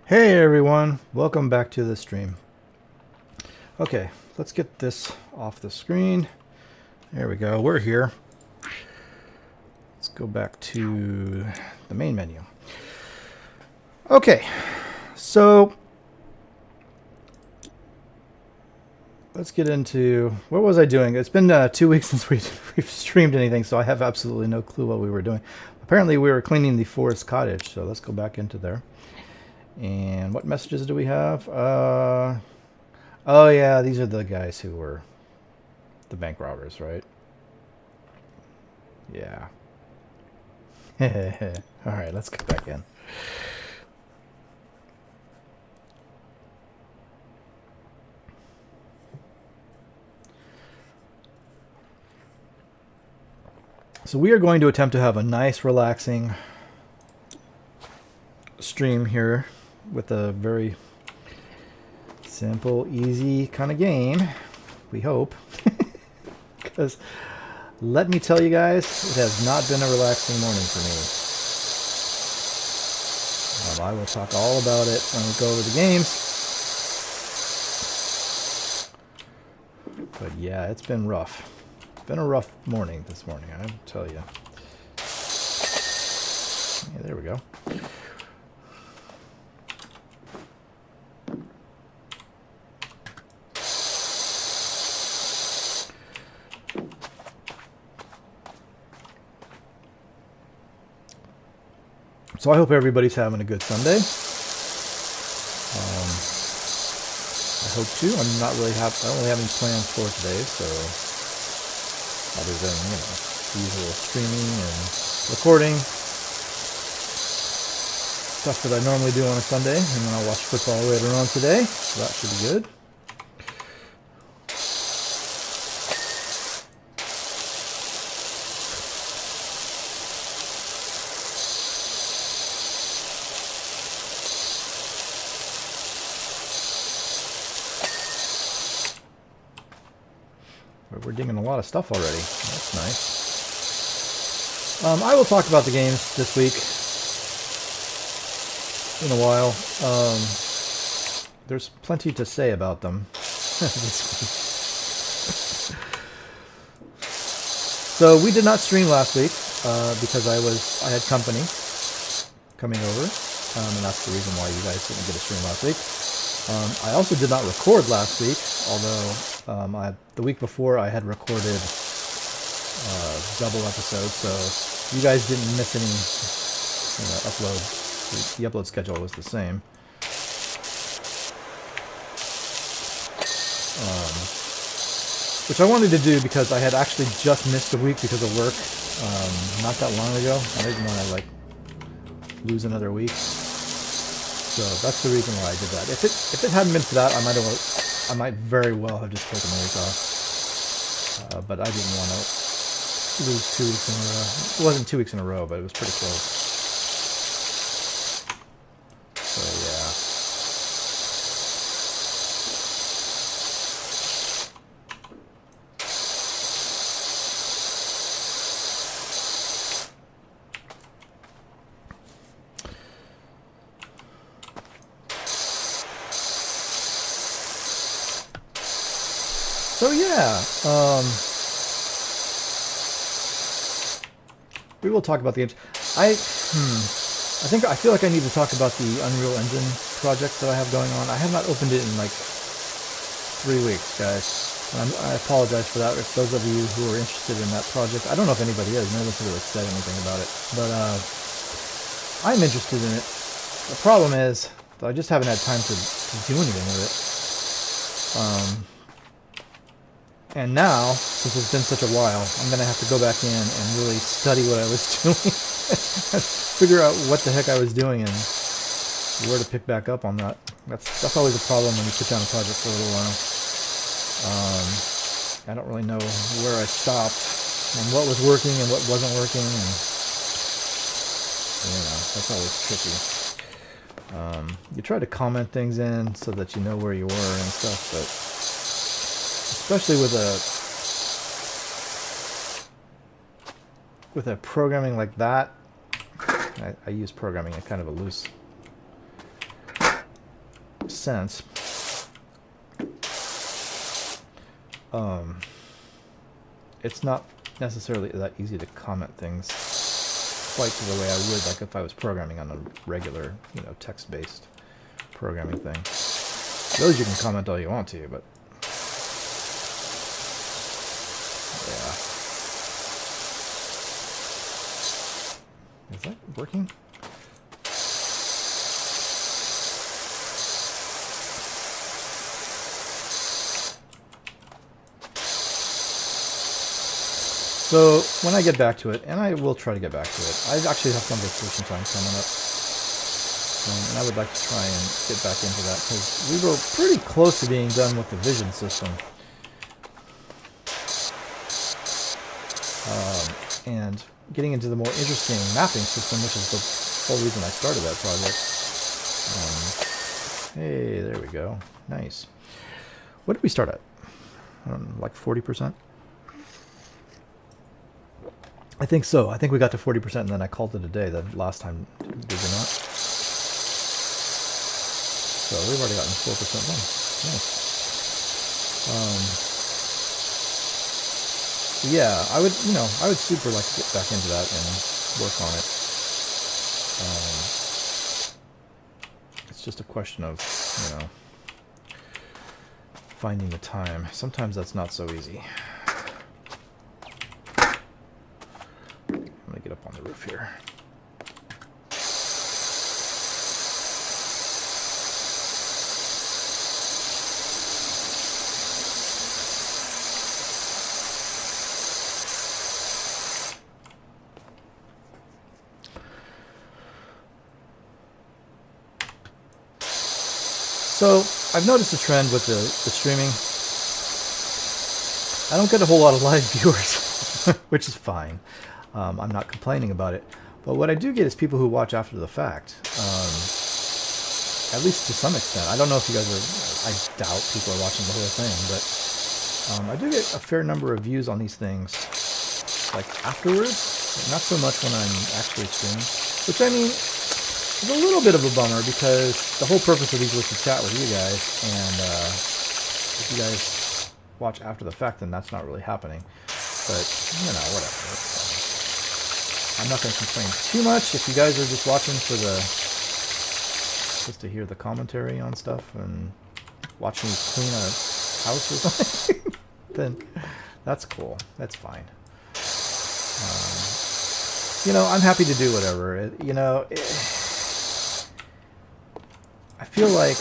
Hey everyone, welcome back to the stream. Okay, let's get this off the screen. There we go, we're here. Let's go back to the main menu. Okay, so let's get into, what was I doing? It's been 2 weeks since we've streamed anything, so I have absolutely no clue what we were doing. Apparently we were cleaning the forest cottage, so let's go back into there. And what messages do we have? Oh yeah, these are the guys who were the bank robbers, right? Yeah. All right, let's get back in. So we are going to attempt to have a nice, relaxing stream here with a very simple, easy kind of game, we hope. Because let me tell you guys, it has not been a relaxing morning for me. I will talk all about it when we go over the games. But yeah, it's been rough. It's been a rough morning this morning, I will tell you. Yeah, there we go. So I hope everybody's having a good Sunday. I hope to. I don't really have any plans for today, so other than, you know, the usual streaming and recording stuff that I normally do on a Sunday, and then I'll watch football later on today, so that should be good. We're digging a lot of stuff already. That's nice. I will talk about the games this week in a while. There's plenty to say about them this week. So we did not stream last week because I had company coming over, and that's the reason why you guys didn't get a stream last week. I also did not record last week, although the week before I had recorded double episodes, so you guys didn't miss any upload. The upload schedule was the same. Which I wanted to do because I had actually just missed a week because of work not that long ago. I didn't want to lose another week. So that's the reason why I did that. If it hadn't been for that, I might very well have just taken a week off. But I didn't want to lose 2 weeks in a row. It wasn't 2 weeks in a row, but it was pretty close. So yeah. So yeah, we will talk about the games. I feel like I need to talk about the Unreal Engine project that I have going on. I have not opened it in like 3 weeks, guys. And I apologize for that. If those of you who are interested in that project, I don't know if anybody is. No one's really said anything about it, but I'm interested in it. The problem is that I just haven't had time to do anything with it. And now, since it's been such a while, I'm going to have to go back in and really study what I was doing. Figure out what the heck I was doing and where to pick back up on that. That's always a problem when you put down a project for a little while. I don't really know where I stopped and what was working and what wasn't working. And, that's always tricky. You try to comment things in so that you know where you were and stuff, but especially with a programming like that, I use programming in kind of a loose sense. It's not necessarily that easy to comment things quite to the way I would like if I was programming on a regular, text-based programming thing. Those you can comment all you want to, but yeah. Is that working? So when I get back to it, and I will try to get back to it, I actually have some vacation time coming up, and I would like to try and get back into that because we were pretty close to being done with the vision system. And getting into the more interesting mapping system, which is the whole reason I started that project. Hey, there we go. Nice. What did we start at? Like 40%? I think so. I think we got to 40% and then I called it a day the last time, did we not? So we've already gotten 4% done. Nice. Yeah, I would super like to get back into that and work on it. It's just a question of, finding the time. Sometimes that's not so easy. I'm gonna get up on the roof here. So I've noticed a trend with the streaming. I don't get a whole lot of live viewers, which is fine. I'm not complaining about it. But what I do get is people who watch after the fact, at least to some extent. I don't know if you guys are, I doubt people are watching the whole thing, but I do get a fair number of views on these things, like afterwards, not so much when I'm actually streaming, which I mean, is a little bit of a bummer because the whole purpose of these was to chat with you guys, and if you guys watch after the fact, then that's not really happening. But, you know, whatever. I'm not going to complain too much. If you guys are just watching for the, just to hear the commentary on stuff and watch me clean a house or something, then that's cool. That's fine. You know, I'm happy to do whatever. You know, I feel like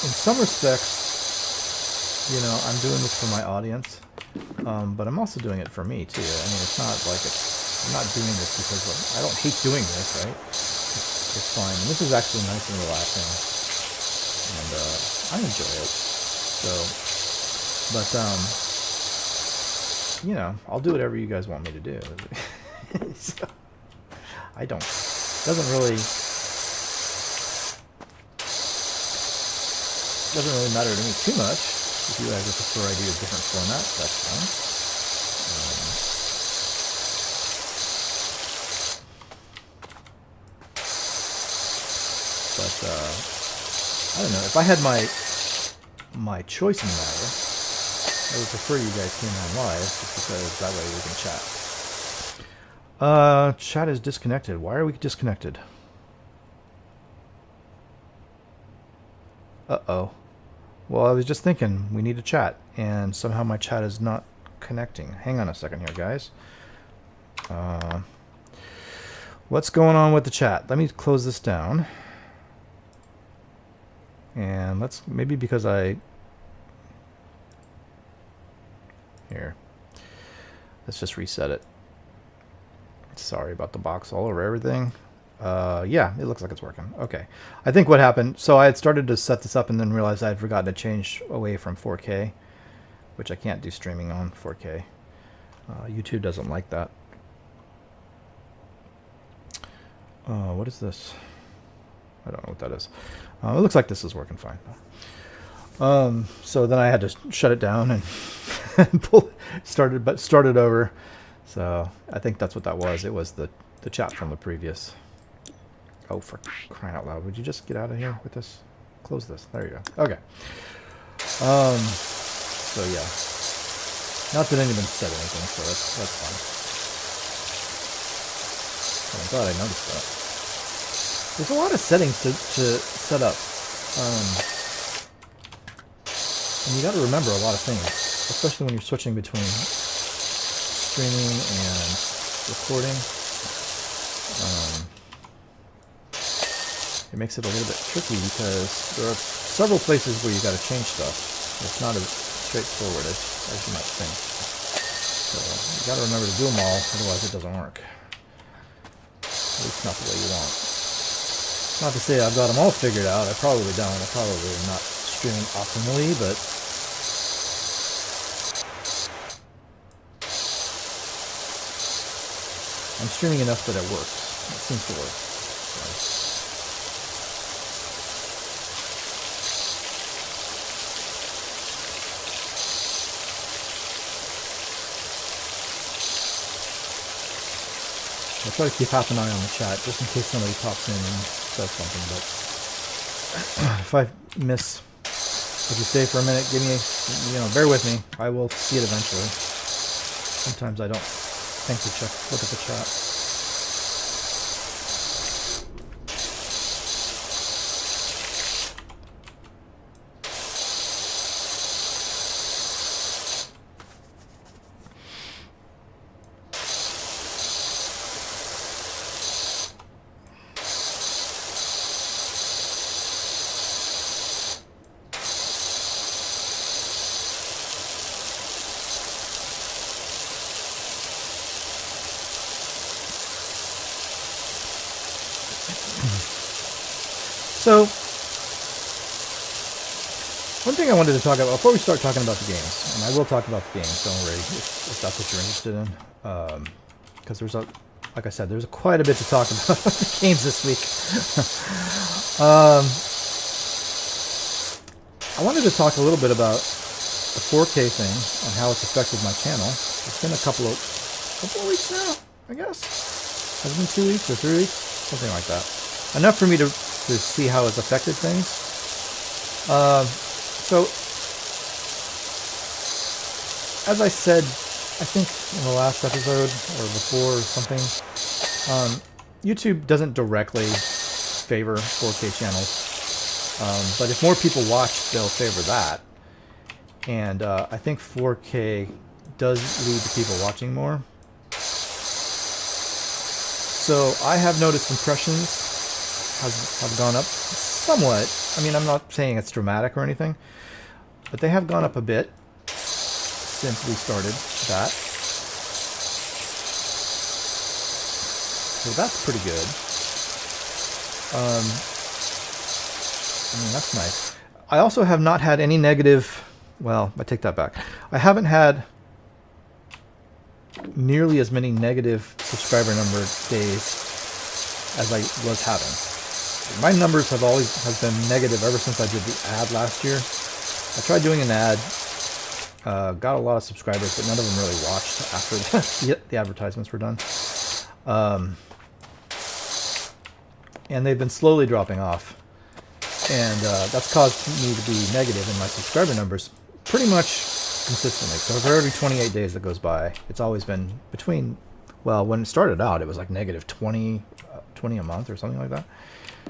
in some respects, you know, I'm doing this for my audience, but I'm also doing it for me too. I mean, it's not like I'm not doing this because I don't hate doing this, right? It's fine. And this is actually nice and relaxing, and I enjoy it. So, but you know, I'll do whatever you guys want me to do. So, I don't. Doesn't really matter to me too much. If you guys prefer I do a different format, that's fine. But I don't know. If I had my choice in the matter, I would prefer you guys came on live, just because that way we can chat. Chat is disconnected. Why are we disconnected? Uh-oh. Well, I was just thinking we need to chat, and somehow my chat is not connecting. Hang on a second here, guys. What's going on with the chat? Let me close this down. And let's, maybe because here. Let's just reset it. Sorry about the box all over everything. Yeah, it looks like it's working. Okay. I think what happened, so I had started to set this up and then realized I had forgotten to change away from 4K, which I can't do streaming on 4K. YouTube doesn't like that. What is this? I don't know what that is. It looks like this is working fine. So then I had to shut it down and started over. So I think that's what that was. It was the chat from the previous. Oh, for crying out loud. Would you just get out of here with this? Close this. There you go. Okay. So yeah. Not that anyone said anything, so that's fine. I'm glad I noticed that. There's a lot of settings to set up. And you got to remember a lot of things, especially when you're switching between streaming and recording. It makes it a little bit tricky because there are several places where you got to change stuff. It's not as straightforward as you might think. So you got to remember to do them all, otherwise it doesn't work. At least not the way you want. Not to say I've got them all figured out. I probably don't. I probably am not streaming optimally, but I'm streaming enough that it works. It seems to work. So. I'll try to keep half an eye on the chat, just in case somebody pops in and says something, but if I miss what you say for a minute, give me, bear with me. I will see it eventually. Sometimes I don't think to look at the chat. So, one thing I wanted to talk about before we start talking about the games, and I will talk about the games, don't worry, if that's what you're interested in, because there's like I said, there's quite a bit to talk about the games this week. I wanted to talk a little bit about the 4K thing and how it's affected my channel. It's been a couple of weeks now, I guess. Has it been 2 weeks or 3 weeks? Something like that. Enough for me to see how it's affected things. So, as I said, I think in the last episode or before or something, YouTube doesn't directly favor 4K channels. But if more people watch, they'll favor that. And I think 4K does lead to people watching more. So I have noticed impressions have gone up somewhat. I mean, I'm not saying it's dramatic or anything, but they have gone up a bit since we started that. So that's pretty good. I mean, that's nice. I also have not had any negative, well, I take that back. I haven't had nearly as many negative subscriber number days as I was having. My numbers have been negative ever since I did the ad last year. I tried doing an ad, got a lot of subscribers, but none of them really watched after the advertisements were done. And they've been slowly dropping off. And that's caused me to be negative in my subscriber numbers pretty much consistently. So for every 28 days that goes by, it's always been between, well, when it started out, it was like negative 20 a month or something like that.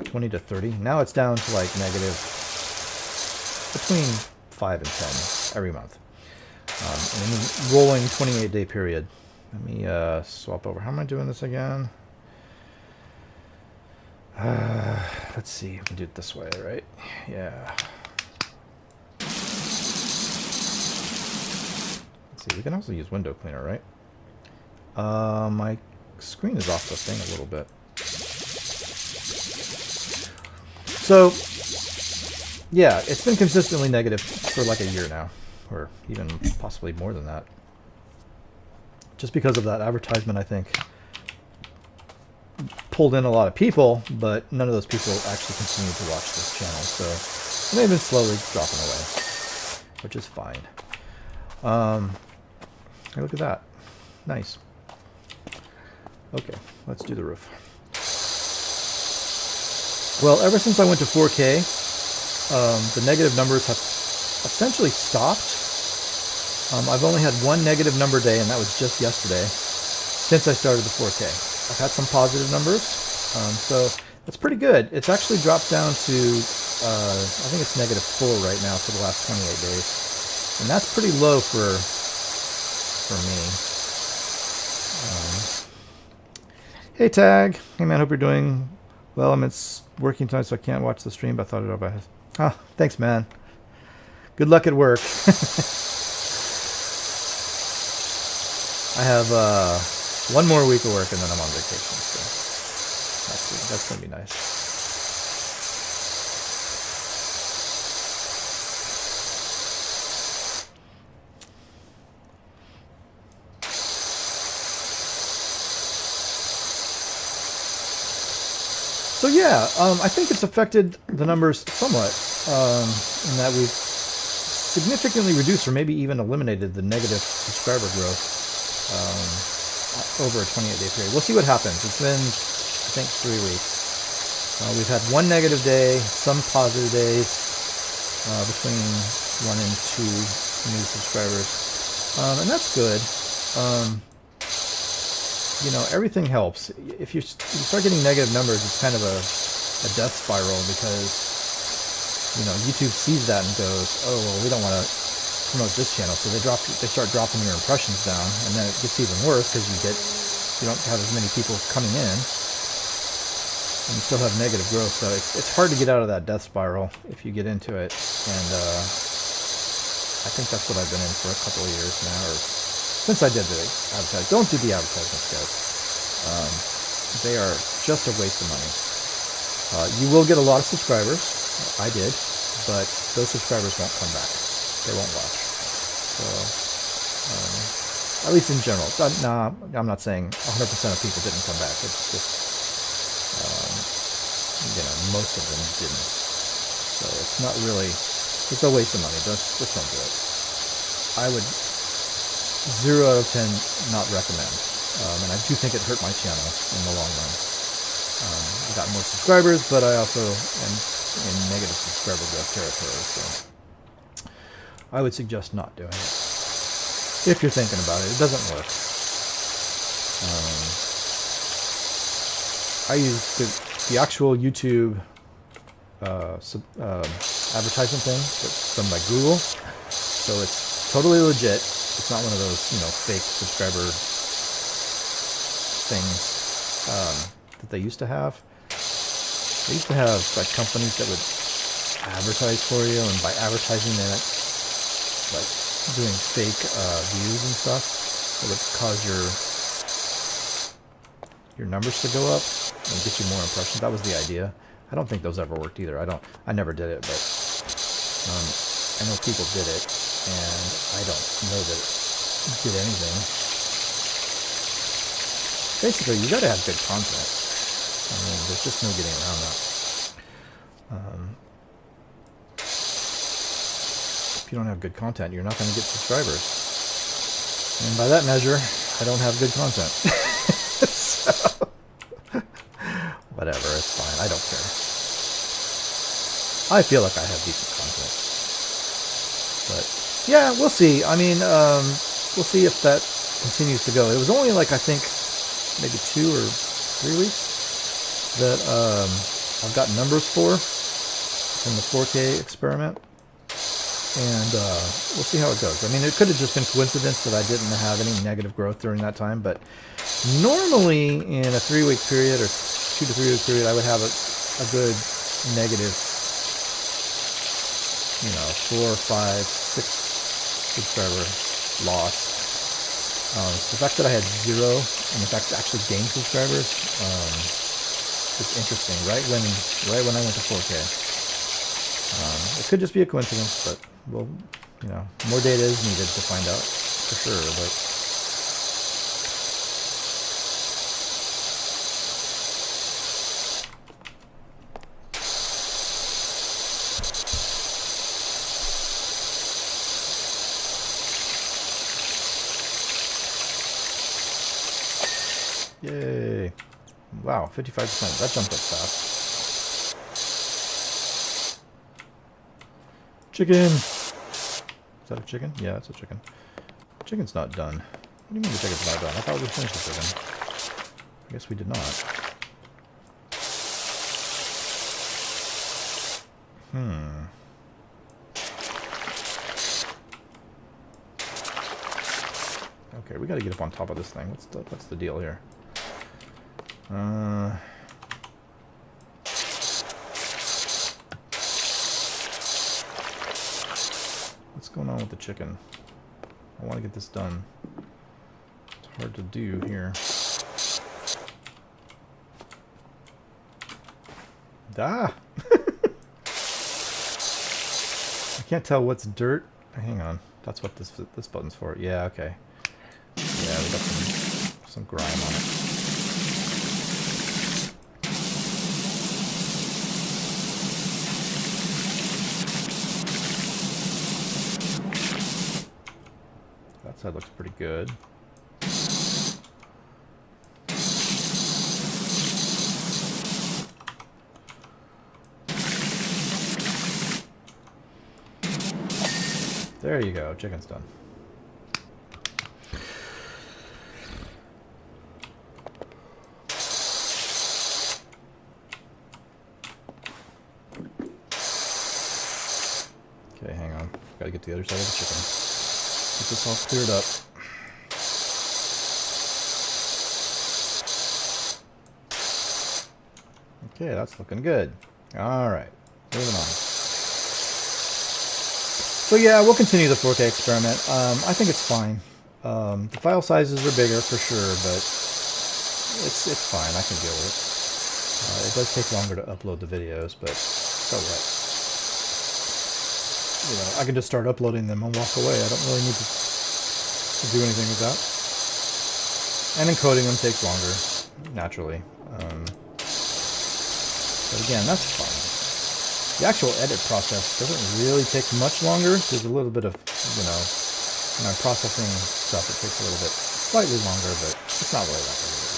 20 to 30. Now it's down to like negative between 5 and 10 every month. In a rolling 28-day period. Let me swap over. How am I doing this again? Let's see. I can do it this way, right? Yeah. Let's see. We can also use window cleaner, right? My screen is off the thing a little bit. So, yeah, it's been consistently negative for like a year now, or even possibly more than that. Just because of that advertisement, I think, pulled in a lot of people, but none of those people actually continue to watch this channel, so they've been slowly dropping away, which is fine. Hey, look at that. Nice. Okay, let's do the roof. Well, ever since I went to 4K, the negative numbers have essentially stopped. I've only had one negative number day, and that was just yesterday, since I started the 4K. I've had some positive numbers, so that's pretty good. It's actually dropped down to, I think it's -4 right now for the last 28 days. And that's pretty low for me. Hey Tag, hey man, hope you're doing well. It's working tonight, so I can't watch the stream, but I thought it over. Ah, thanks man. Good luck at work. I have one more week of work and then I'm on vacation, so that's gonna be nice. So yeah, I think it's affected the numbers somewhat, in that we've significantly reduced or maybe even eliminated the negative subscriber growth over a 28-day period. We'll see what happens. It's been, I think, 3 weeks. We've had one negative day, some positive days, between 1 and 2 new subscribers, and that's good. You know, everything helps. If you start getting negative numbers, it's kind of a death spiral because, you know, YouTube sees that and goes, oh, well, we don't want to promote this channel, so they start dropping your impressions down, and then it gets even worse because you don't have as many people coming in, and you still have negative growth. So it's hard to get out of that death spiral if you get into it, and I think that's what I've been in for a couple of years now, or since I did the advertising. Don't do the advertisements, guys. They are just a waste of money. You will get a lot of subscribers. I did, but those subscribers won't come back. They won't watch. So, at least in general. Nah, I'm not saying 100% of people didn't come back. It's just, most of them didn't. So it's not really, it's a waste of money. Just don't do it. I would 0 out of 10 not recommend. And I do think it hurt my channel in the long run. I got more subscribers, but I also am in negative subscriber growth territory, so I would suggest not doing it. If you're thinking about it, it doesn't work. I use the actual YouTube advertisement thing that's done by Google, so it's totally legit. It's not one of those, fake subscriber things that they used to have. They used to have like companies that would advertise for you, and by advertising they like doing fake views and stuff that would cause your numbers to go up and get you more impressions. That was the idea. I don't think those ever worked either. I never did it, but I know people did it, and I don't know that it did anything. Basically, you gotta have good content. I mean, there's just no getting around that. If you don't have good content, you're not going to get subscribers. And by that measure, I don't have good content. So, whatever, it's fine. I don't care. I feel like I have decent content. But, yeah, we'll see. I mean, we'll see if that continues to go. It was only like, I think, maybe 2 or 3 weeks that I've got numbers for in the 4K experiment. And we'll see how it goes. I mean, it could have just been coincidence that I didn't have any negative growth during that time, but normally in a 3-week period or 2 to 3 week period, I would have a good negative, 4, 5, 6 subscriber loss. The fact that I had 0, and in fact actually gained subscribers, it's interesting. Right when I went to 4K. It could just be a coincidence, but well, more data is needed to find out for sure. But yay! Wow, 55%. That jumped up fast. Chicken! Is that a chicken? Yeah, it's a chicken. Chicken's not done. What do you mean the chicken's not done? I thought we finished the chicken. I guess we did not. Okay, we gotta get up on top of this thing. What's the deal here? What's going on with the chicken? I want to get this done. It's hard to do here. Ah! I can't tell what's dirt. Hang on. That's what this button's for. Yeah, okay. Yeah, we got some grime on it. That side looks pretty good. There you go, chicken's done. Okay, hang on. Gotta get to the other side of the chicken. Get this all cleared up. Okay, that's looking good. Alright, moving on. So yeah, we'll continue the 4K experiment. I think it's fine. The file sizes are bigger for sure, but it's fine. I can deal with it. It does take longer to upload the videos, but so what? You know, I can just start uploading them and walk away. I don't really need to do anything with that. And encoding them takes longer, naturally. But again, that's fine. The actual edit process doesn't really take much longer. There's a little bit of, you know, when I'm processing stuff, it takes a little bit, slightly longer, but it's not really that big of a deal.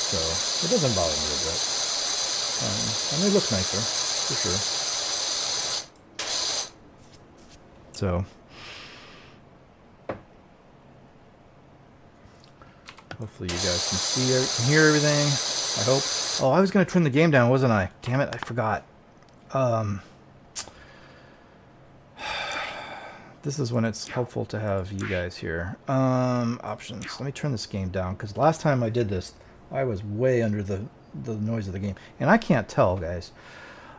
So it doesn't bother me a bit. And they look nicer, for sure. So hopefully you guys can see or can hear everything. I hope. Oh, I was going to turn the game down, wasn't I? Damn it, I forgot. This is when it's helpful to have you guys here. Options. Let me turn this game down, because last time I did this, I was way under the noise of the game. And I can't tell, guys.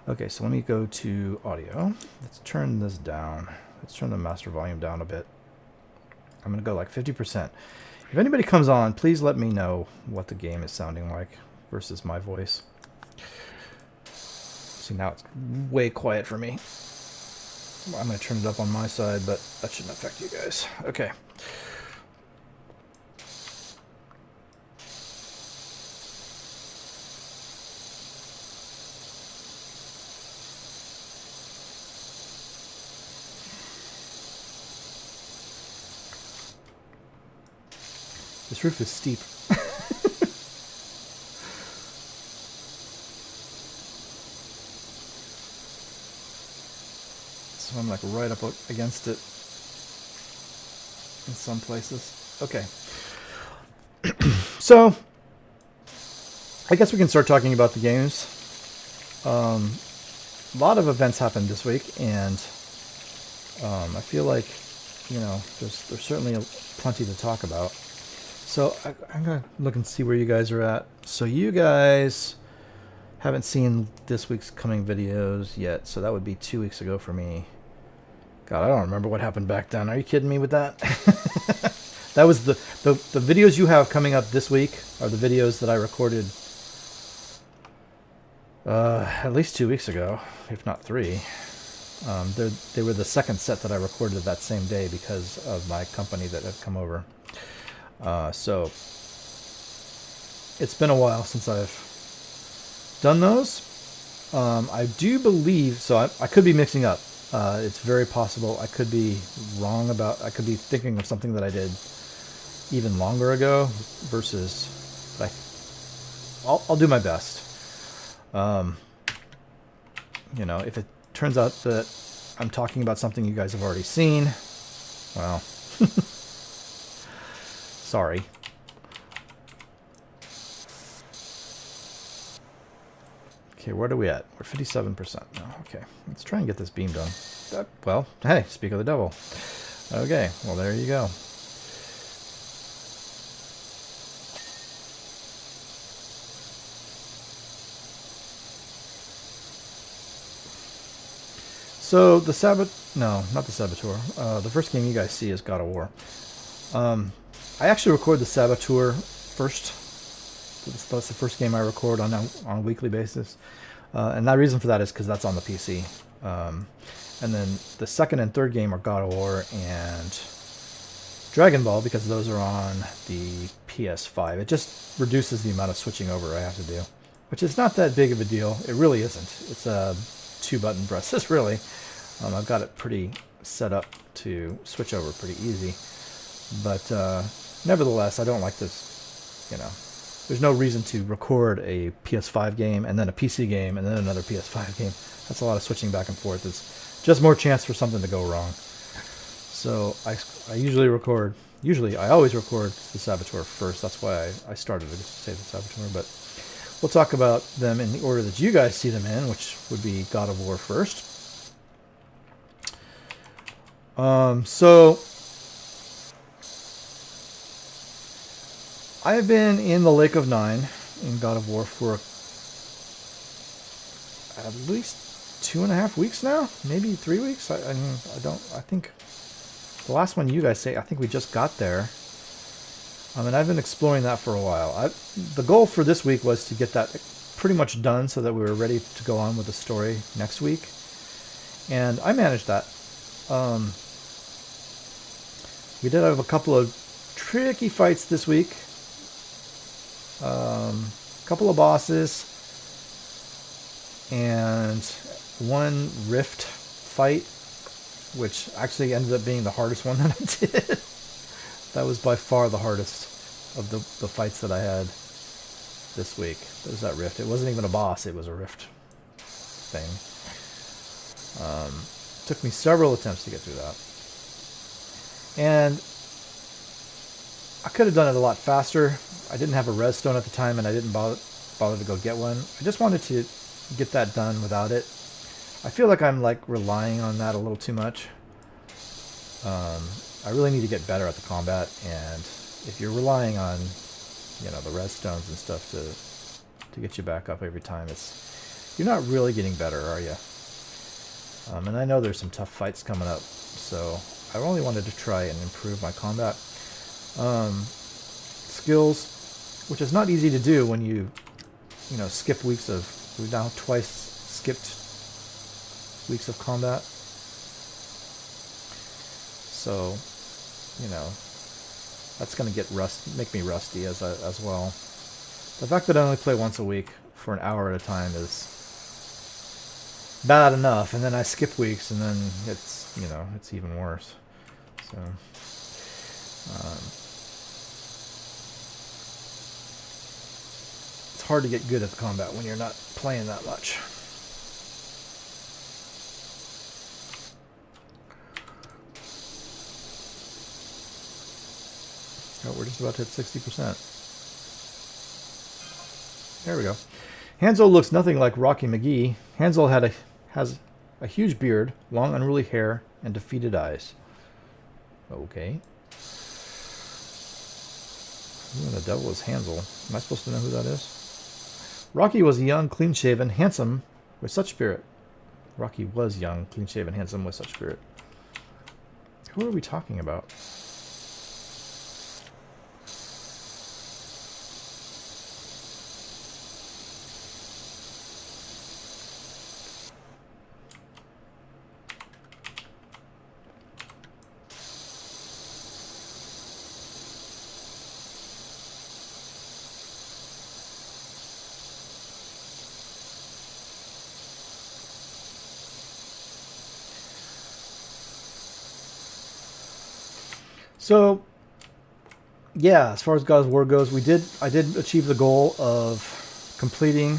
Okay, so let me go to audio. Let's turn this down. Let's turn the master volume down a bit. I'm going to go like 50%. If anybody comes on, please let me know what the game is sounding like versus my voice. See, now it's way quiet for me. I'm going to turn it up on my side, but that shouldn't affect you guys. Okay. This roof is steep. So I'm like right up against it in some places. Okay. So I guess we can start talking about the games. A lot of events happened this week, and I feel like, you know, there's certainly plenty to talk about. So I'm going to look and see where you guys are at. So you guys haven't seen this week's coming videos yet, so that would be 2 weeks ago for me. God, I don't remember what happened back then. Are you kidding me with that? That was the videos you have coming up this week are the videos that I recorded at least 2 weeks ago, if not 3. They were the second set that I recorded that same day because of my company that had come over. So it's been a while since I've done those. I do believe, so I could be mixing up. It's very possible I could be wrong about, I could be thinking of something that I did even longer ago versus, like, I'll do my best. You know, if it turns out that I'm talking about something you guys have already seen, well, sorry. Okay, what are we at? We're 57% now. Okay, let's try and get this beam done. Well, hey, speak of the devil. Okay, well, there you go. So the not the Saboteur. The first game you guys see is God of War. I actually record the Saboteur first. That's the first game I record on a weekly basis, and the reason for that is because that's on the PC. And then the second and third game are God of War and Dragon Ball, because those are on the PS5. It just reduces the amount of switching over I have to do, which is not that big of a deal. It really isn't. It's 2 button presses, really. I've got it pretty set up to switch over pretty easy, but nevertheless, I don't like this, you know. There's no reason to record a PS5 game and then a PC game and then another PS5 game. That's a lot of switching back and forth. It's just more chance for something to go wrong. So I always record the Saboteur first. That's why I started to say the Saboteur. But we'll talk about them in the order that you guys see them in, which would be God of War first. So I have been in the Lake of Nine in God of War for at least 2.5 weeks now, maybe 3 weeks. I think The last one you guys say, I think we just got there. And I've been exploring that for a while. The goal for this week was to get that pretty much done so that we were ready to go on with the story next week. And I managed that. We did have a couple of tricky fights this week. A couple of bosses. And one rift fight, which actually ended up being the hardest one that I did. That was by far the hardest of the fights that I had this week. What was that rift? It wasn't even a boss, it was a rift thing. Took me several attempts to get through that. And I could have done it a lot faster. I didn't have a res stone at the time, and I didn't bother to go get one. I just wanted to get that done without it. I feel like I'm like relying on that a little too much. I really need to get better at the combat, and if you're relying on, you know, the res stones and stuff to get you back up every time, you're not really getting better, are you? And I know there's some tough fights coming up, so I only wanted to try and improve my combat skills, which is not easy to do when you know, skip weeks of. We've now twice skipped weeks of combat. So, you know, that's going to make me rusty as well. The fact that I only play once a week for an hour at a time is bad enough, and then I skip weeks, and then it's, you know, it's even worse. So, it's hard to get good at the combat when you're not playing that much. Oh, we're just about to hit 60%. There we go. Hansel looks nothing like Rocky McGee. Hansel has a huge beard, long unruly hair, and defeated eyes. Okay. Who the devil is Hansel? Am I supposed to know who that is? Rocky was young, clean-shaven, handsome, with such spirit. Rocky was young, clean-shaven, handsome, with such spirit. Who are we talking about? So, yeah, as far as God of War goes, I did achieve the goal of completing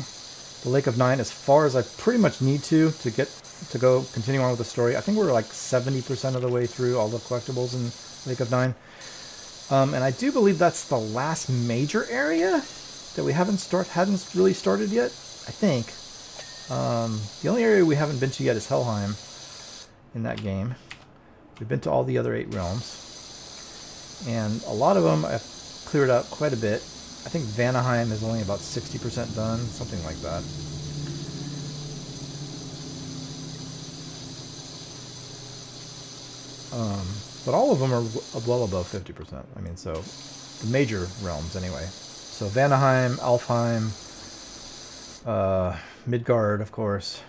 the Lake of Nine as far as I pretty much need to go continue on with the story. I think we're like 70% of the way through all the collectibles in Lake of Nine. And I do believe that's the last major area that we hadn't really started yet, I think. The only area we haven't been to yet is Helheim in that game. We've been to all the other 8 realms. And a lot of them I've cleared out quite a bit. I think Vanaheim is only about 60% done, something like that. But all of them are well above 50%. I mean, so the major realms anyway. So Vanaheim, Alfheim, Midgard, of course,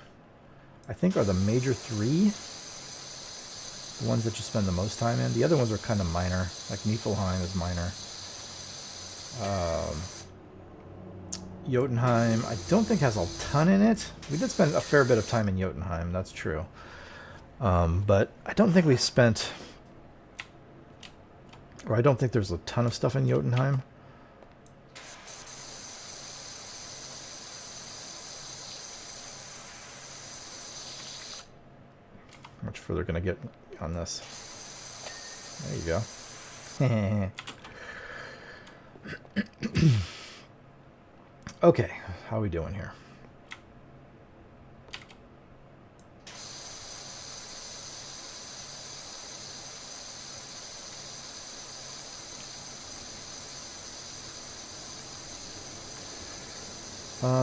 I think are the major 3. The ones that you spend the most time in. The other ones are kind of minor, like Niflheim is minor. Jotunheim, I don't think has a ton in it. We did spend a fair bit of time in Jotunheim, that's true. But I don't think we spent... Or I don't think there's a ton of stuff in Jotunheim. How much further can I get on this? There you go. Okay, how are we doing here?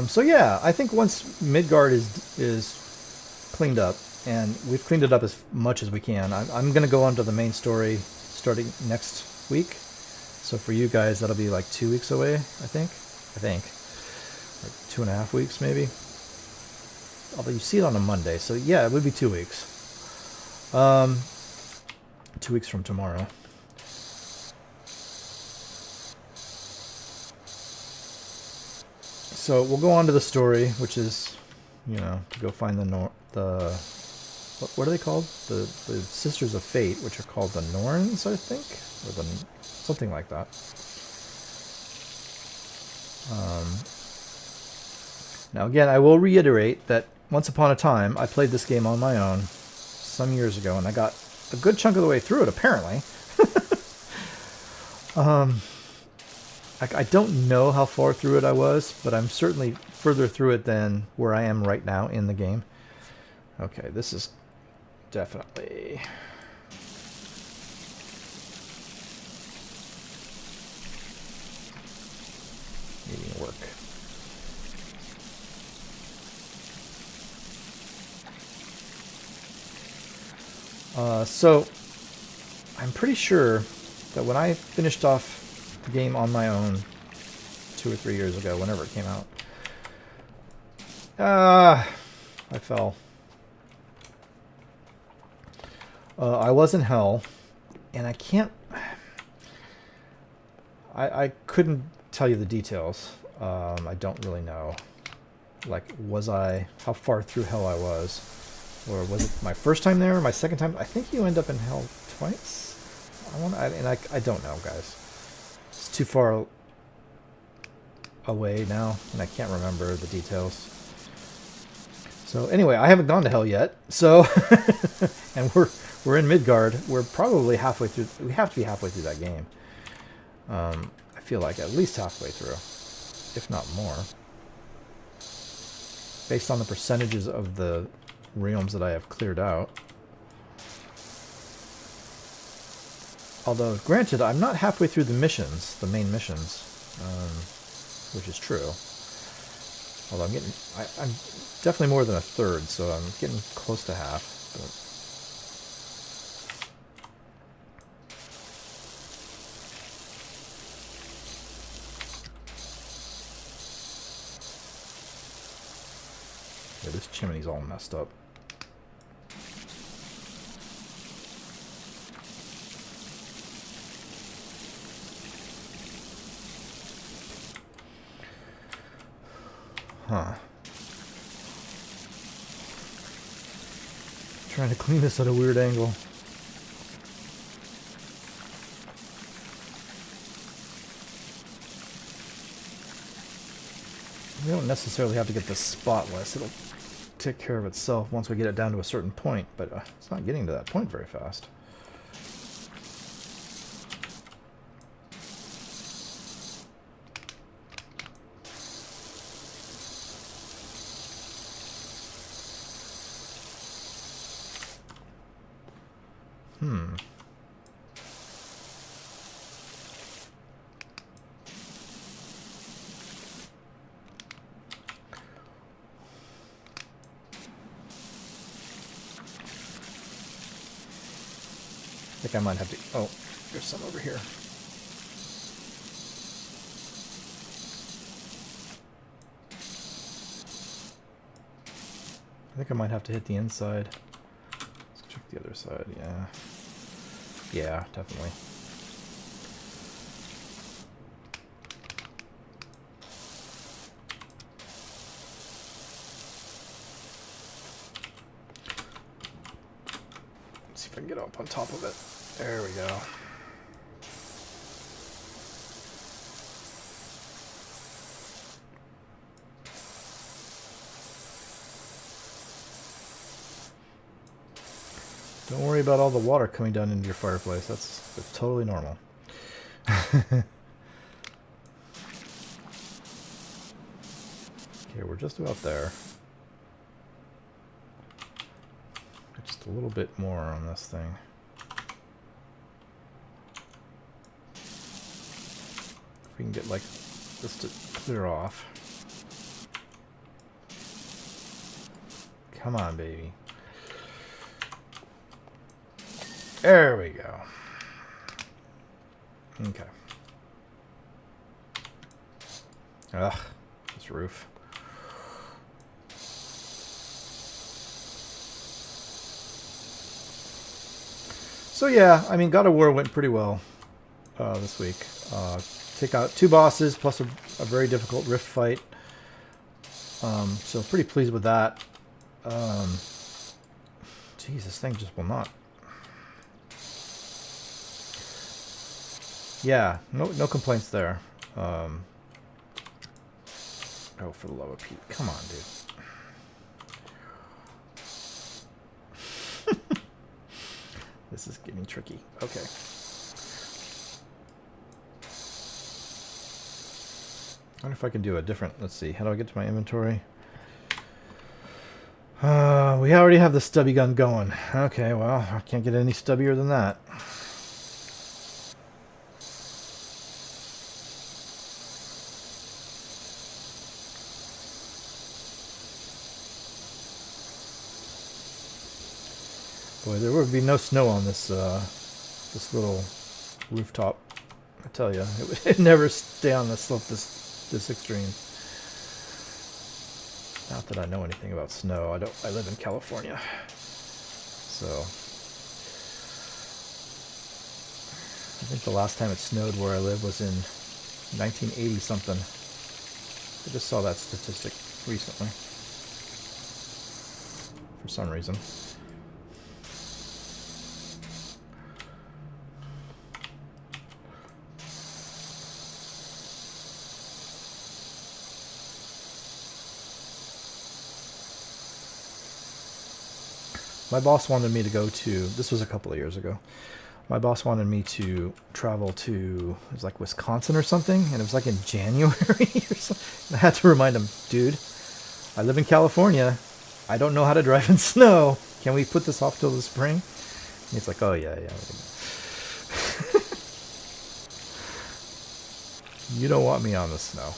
So yeah, I think once Midgard is cleaned up, and we've cleaned it up as much as we can. I'm going to go on to the main story starting next week. So for you guys, that'll be like 2 weeks away, I think. Like 2.5 weeks, maybe. Although you see it on a Monday, so yeah, it would be 2 weeks. 2 weeks from tomorrow. So we'll go on to the story, which is, you know, to go find what are they called? The Sisters of Fate, which are called the Norns, I think, or something like that. Now again, I will reiterate that once upon a time, I played this game on my own some years ago, and I got a good chunk of the way through it, apparently. I don't know how far through it I was, but I'm certainly further through it than where I am right now in the game. Okay, this is definitely... needing work. So, I'm pretty sure that when I finished off the game on my own 2 or 3 years ago, whenever it came out, I fell. I was in hell, and I can't... I couldn't tell you the details. I don't really know. Like, how far through hell I was. Or was it my first time there, my second time? I think you end up in hell twice. I don't know, guys. It's too far away now, and I can't remember the details. So anyway, I haven't gone to hell yet. So, and we're in Midgard. We're probably halfway through. We have to be halfway through that game. I feel like at least halfway through, if not more, based on the percentages of the realms that I have cleared out. Although, granted, I'm not halfway through the missions, the main missions, which is true. Although I'm definitely more than a third, so I'm getting close to half. But yeah, this chimney's all messed up. Huh. Trying to clean this at a weird angle. We don't necessarily have to get this spotless. It'll take care of itself once we get it down to a certain point, but it's not getting to that point very fast. I think I might have to... Oh, there's some over here. I think I might have to hit the inside. Let's check the other side, yeah. Yeah, definitely. Let's see if I can get up on top of it. There we go. Don't worry about all the water coming down into your fireplace. That's totally normal. Okay, we're just about there. Just a little bit more on this thing. If we can get like this to clear off. Come on, baby. There we go. Okay. Ugh, this roof. So yeah, I mean, God of War went pretty well this week. Take out 2 bosses plus a very difficult rift fight. So pretty pleased with that. Geez, this thing just will not. Yeah, no complaints there. Oh, for the love of Pete, come on, dude. This is getting tricky. Okay. I wonder if I can do a different... Let's see. How do I get to my inventory? We already have the stubby gun going. Okay, well, I can't get any stubbier than that. Boy, there would be no snow on this this little rooftop. I tell you, it never stay on the slope this extreme. Not that I know anything about snow. I live in California, so I think the last time it snowed where I live was in 1980 something. I just saw that statistic recently for some reason. My boss wanted me to go to, this was a couple of years ago, my boss wanted me to travel to, it was like Wisconsin or something, and it was like in January or something. I had to remind him, dude, I live in California. I don't know how to drive in snow. Can we put this off till the spring? And he's like, oh yeah. You don't want me on the snow.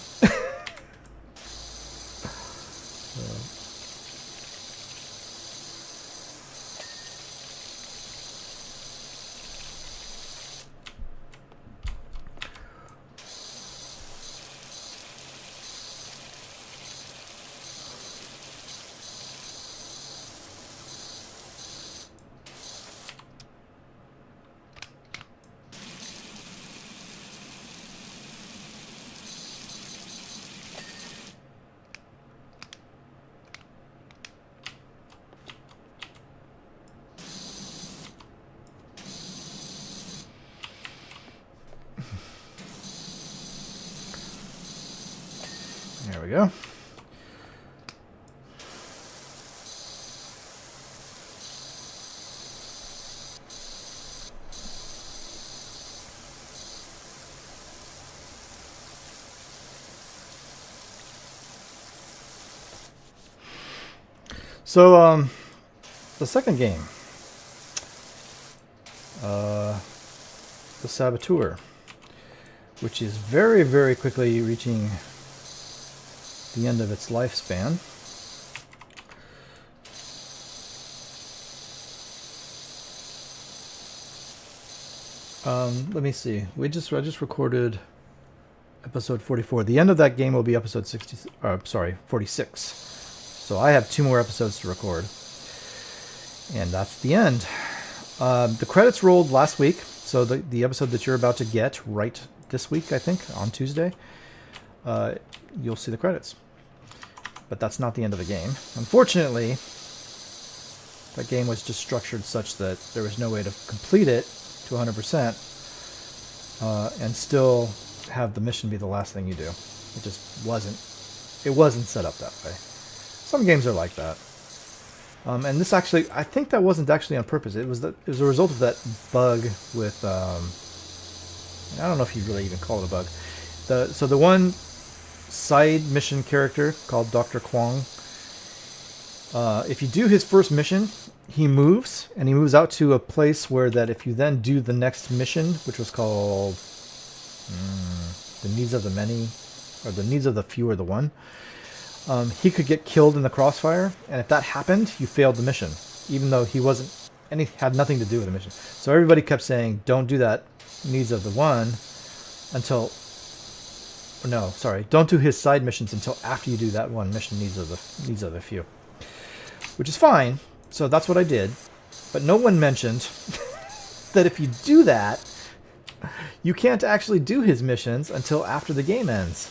There we go. So, the second game, the Saboteur, which is very, very quickly reaching the end of its lifespan. Let me see. I just recorded episode 44. The end of that game will be episode 46. So I have 2 more episodes to record, and that's the end. The credits rolled last week, so the episode that you're about to get right this week, I think, on Tuesday, you'll see the credits. But that's not the end of the game. Unfortunately, that game was just structured such that there was no way to complete it to 100% and still have the mission be the last thing you do. It just wasn't set up that way. Some games are like that. And this actually, I think that wasn't actually on purpose. It was a result of that bug with, I don't know if you really even call it a bug. So the one side mission character called Dr. Kwong, if you do his first mission, he moves out to a place where that if you then do the next mission, which was called the needs of the many, or the needs of the few or the one, he could get killed in the crossfire, and if that happened, you failed the mission, even though he wasn't had nothing to do with the mission. So everybody kept saying, don't do that Needs of the One until, no, sorry, don't do his side missions until after you do that one mission, Needs of the Few, which is fine. So that's what I did, but no one mentioned that if you do that, you can't actually do his missions until after the game ends.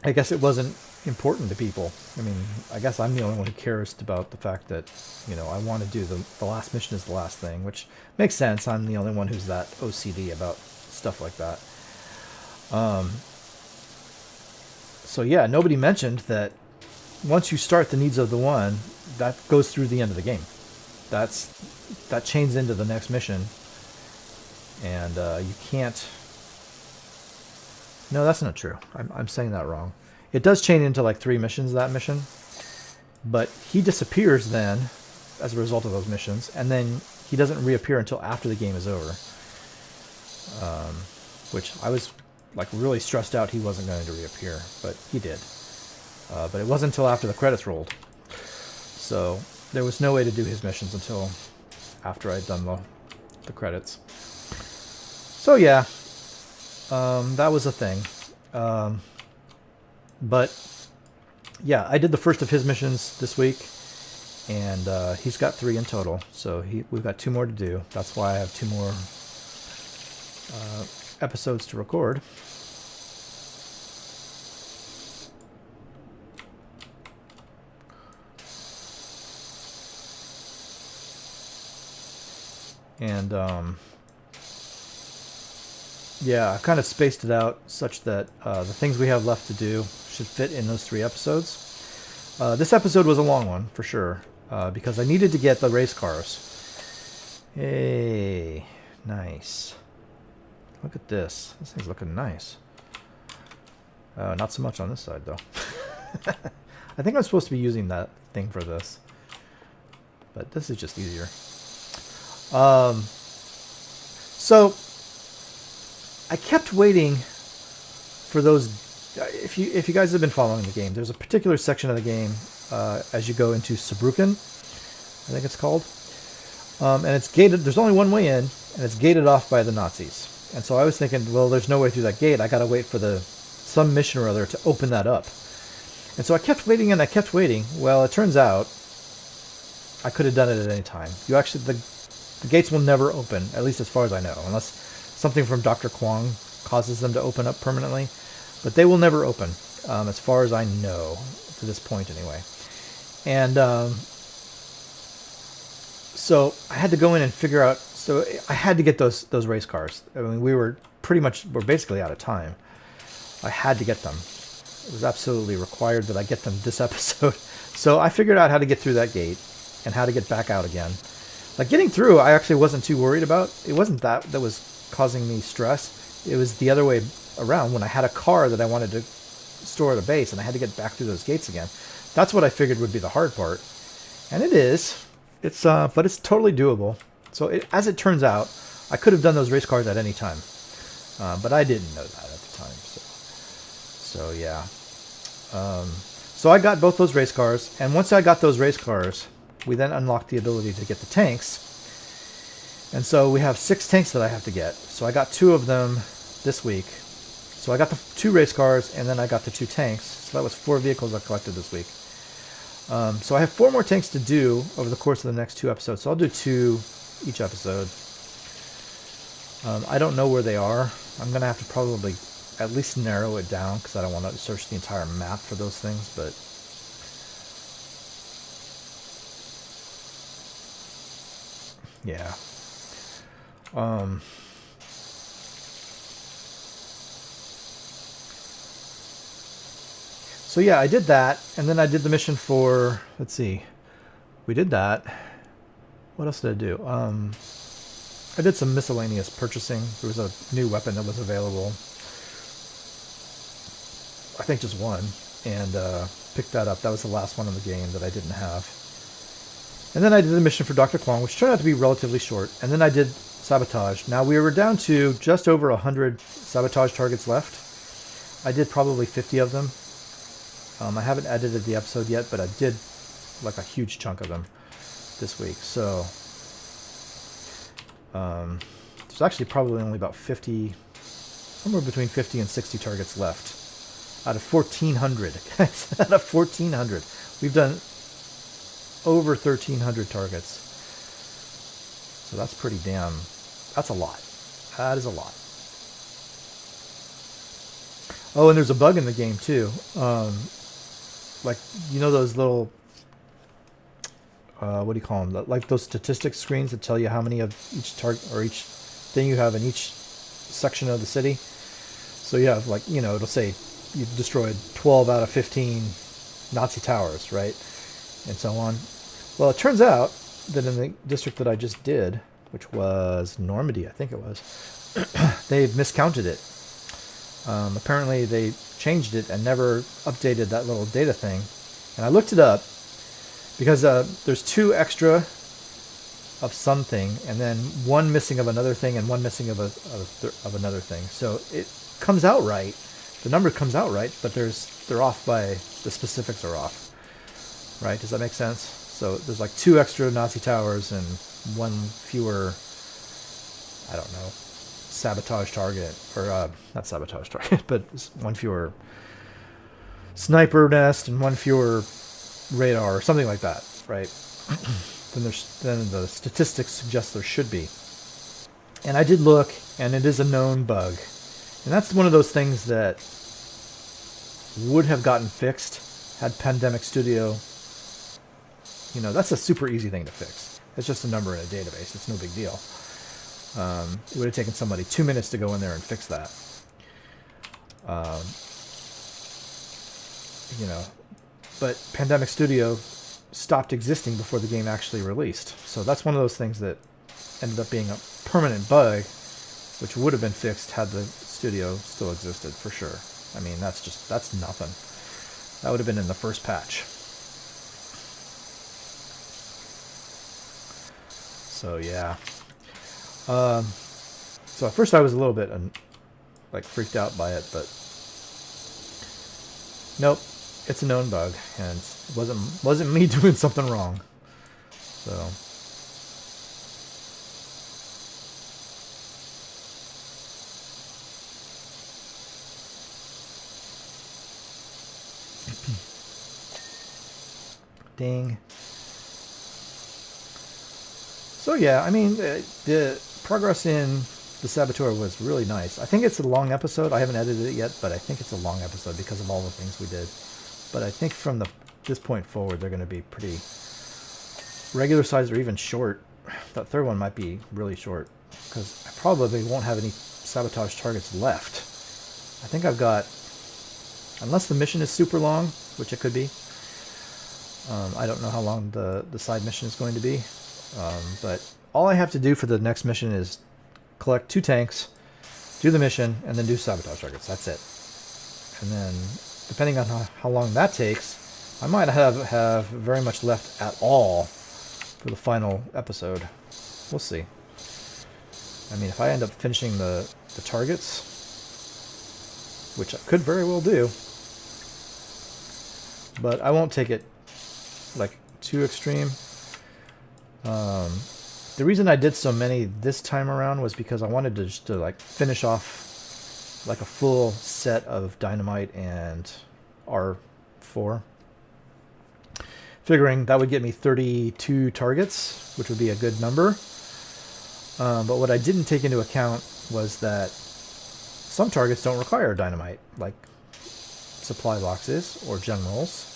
I guess it wasn't important to people. I mean, I guess I'm the only one who cares about the fact that, you know, I want to do the last mission is the last thing, which makes sense. I'm the only one who's that OCD about stuff like that. So yeah, nobody mentioned that once you start the Needs of the One, that goes through the end of the game. That chains into the next mission, and you can't. No, that's not true. I'm saying that wrong. It does chain into like 3 missions, that mission, but he disappears then as a result of those missions, and then he doesn't reappear until after the game is over. Which I was like really stressed out he wasn't going to reappear, but he did. But it wasn't until after the credits rolled. So there was no way to do his missions until after I'd done the credits. So yeah, that was a thing. But yeah, I did the first of his missions this week, and he's got 3 in total. So we've got 2 more to do. That's why I have 2 more episodes to record. And yeah, I kind of spaced it out such that the things we have left to do should fit in those 3 episodes. This episode was a long one, for sure, because I needed to get the race cars. Hey, nice. Look at this. This thing's looking nice. Not so much on this side, though. I think I'm supposed to be using that thing for this, but this is just easier. So I kept waiting for those. If you guys have been following the game, there's a particular section of the game as you go into Saarbrücken, I think it's called, and it's gated. There's only one way in, and it's gated off by the Nazis. And so I was thinking, well, there's no way through that gate. I got to wait for some mission or other to open that up. And so I kept waiting and I kept waiting. Well, it turns out I could have done it at any time. You actually the gates will never open, at least as far as I know, unless something from Dr. Kwong causes them to open up permanently. But they will never open, as far as I know, to this point anyway. And so I had to go in and figure out. So I had to get those race cars. I mean, we're basically out of time. I had to get them. It was absolutely required that I get them this episode. So I figured out how to get through that gate and how to get back out again. Like getting through, I actually wasn't too worried about. It wasn't that was causing me stress. It was the other way around when I had a car that I wanted to store at a base and I had to get back through those gates again. That's what I figured would be the hard part. And it is. But it's totally doable. So as it turns out, I could have done those race cars at any time. But I didn't know that at the time. So yeah. So I got both those race cars. And once I got those race cars, we then unlocked the ability to get the tanks. And so we have 6 tanks that I have to get. So I got 2 of them this week. So I got the 2 race cars, and then I got the 2 tanks. So that was 4 vehicles I collected this week. So I have 4 more tanks to do over the course of the next 2 episodes. So I'll do 2 each episode. I don't know where they are. I'm going to have to probably at least narrow it down because I don't want to search the entire map for those things. But yeah. So yeah, I did that, and then I did the mission for, let's see, we did that. What else did I do? I did some miscellaneous purchasing. There was a new weapon that was available. I think just one, and picked that up. That was the last one in the game that I didn't have. And then I did the mission for Dr. Kwong, which turned out to be relatively short. And then I did sabotage. Now we were down to just over 100 sabotage targets left. I did probably 50 of them. I haven't edited the episode yet, but I did like a huge chunk of them. this week. So there's actually probably only about 50, somewhere between 50 and 60 targets left out of 1,400. Out of 1,400, we've done over 1,300 targets. So that's pretty damn. That's a lot. That is a lot. Oh, and there's a bug in the game too. Like, you know those little, what do you call them? Like those statistics screens that tell you how many of each target or each thing you have in each section of the city. So you have, like, you know, it'll say you've destroyed 12 out of 15 Nazi towers, right? And so on. Well, it turns out that in the district that I just did, which was Normandy, I think it was, they've miscounted it. Apparently they changed it and never updated that little data thing. And I looked it up because there's 2 extra of something, and then 1 missing of another thing, and 1 missing of another thing. So it comes out right. The number comes out right, but they're off by, the specifics are off. Right? Does that make sense? So there's like 2 extra Nazi towers and 1 fewer, I don't know, sabotage target, or not sabotage target, but 1 fewer sniper nest and 1 fewer radar or something like that, right? then the statistics suggest there should be. And I did look, and it is a known bug. And that's one of those things that would have gotten fixed had Pandemic Studio, you know, that's a super easy thing to fix. It's just a number in a database. It's no big deal. It would have taken somebody 2 minutes to go in there and fix that. You know, but Pandemic Studio stopped existing before the game actually released. So that's one of those things that ended up being a permanent bug, which would have been fixed had the studio still existed, for sure. I mean, that's nothing. That would have been in the first patch. So yeah. So at first I was a little bit like freaked out by it, but nope, it's a known bug, and it wasn't me doing something wrong. So ding. So yeah, I mean, the progress in the Saboteur was really nice. I think it's a long episode. I haven't edited it yet, but I think it's a long episode because of all the things we did. But I think from this point forward, they're going to be pretty regular size or even short. That third one might be really short because I probably won't have any sabotage targets left. I think I've got, unless the mission is super long, which it could be. I don't know how long the side mission is going to be. But all I have to do for the next mission is collect 2 tanks, do the mission, and then do sabotage targets. That's it. And then, depending on how long that takes, I might have very much left at all for the final episode. We'll see. I mean, if I end up finishing the targets, which I could very well do, but I won't take it like too extreme. The reason I did so many this time around was because I wanted to just like finish off like a full set of dynamite and R4, figuring that would get me 32 targets, which would be a good number. But what I didn't take into account was that some targets don't require dynamite, like supply boxes or generals.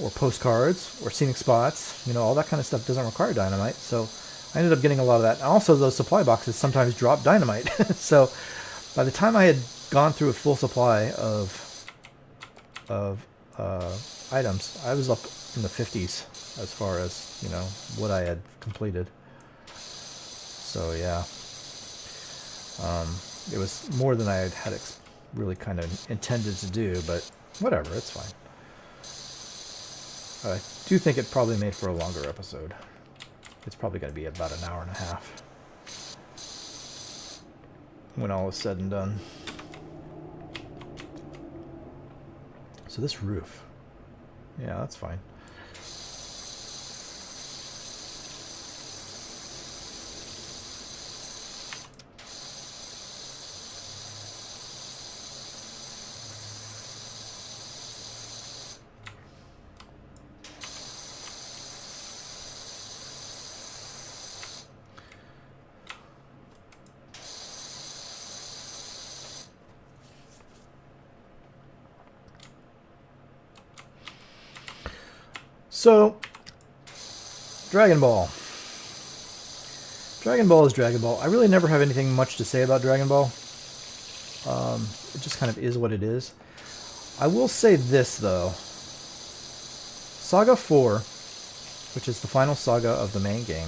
Or postcards, or scenic spots, you know, all that kind of stuff doesn't require dynamite. So I ended up getting a lot of that. And also, those supply boxes sometimes drop dynamite. So by the time I had gone through a full supply of items, I was up in the 50s as far as, you know, what I had completed. So yeah, it was more than I had really kind of intended to do, but whatever, it's fine. I do think it probably made for a longer episode. It's probably going to be about an hour and a half when all is said and done. So this roof, yeah, that's fine. So, Dragon Ball. Dragon Ball is Dragon Ball. I really never have anything much to say about Dragon Ball. It just kind of is what it is. I will say this, though. Saga 4, which is the final saga of the main game,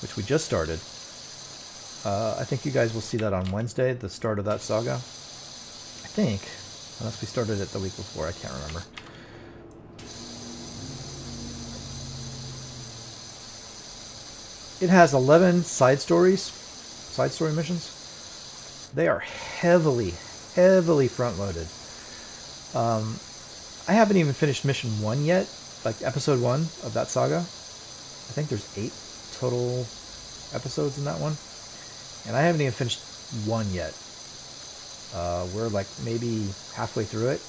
which we just started. I think you guys will see that on Wednesday, the start of that saga. I think. Unless we started it the week before, I can't remember. It has 11 side story missions. They are heavily front-loaded. I haven't even finished mission 1 yet, like episode 1 of that saga. I think there's 8 total episodes in that one. And I haven't even finished 1 yet. We're like maybe halfway through it.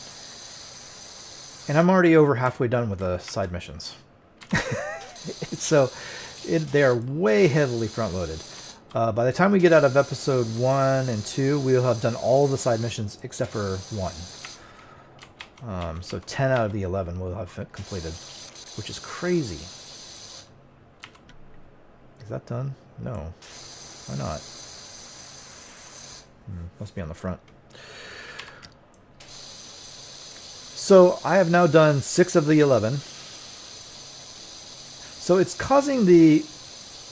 And I'm already over halfway done with the side missions. So they are way heavily front-loaded. By the time we get out of episode 1 and 2, we'll have done all the side missions except for 1. So 10 out of the 11 we'll have completed, which is crazy. Is that done? No. Why not? Must be on the front. So I have now done 6 of the 11. So it's causing the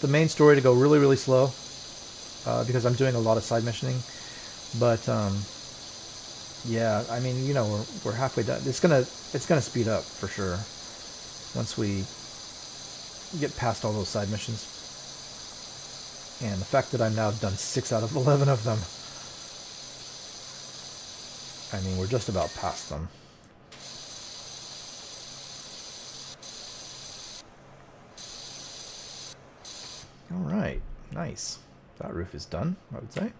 main story to go really slow because I'm doing a lot of side missioning. But yeah, I mean, you know, we're halfway done. It's gonna speed up for sure once we get past all those side missions. And the fact that I've now done 6 out of 11 of them, I mean, we're just about past them. All right, nice. That roof is done, I would say.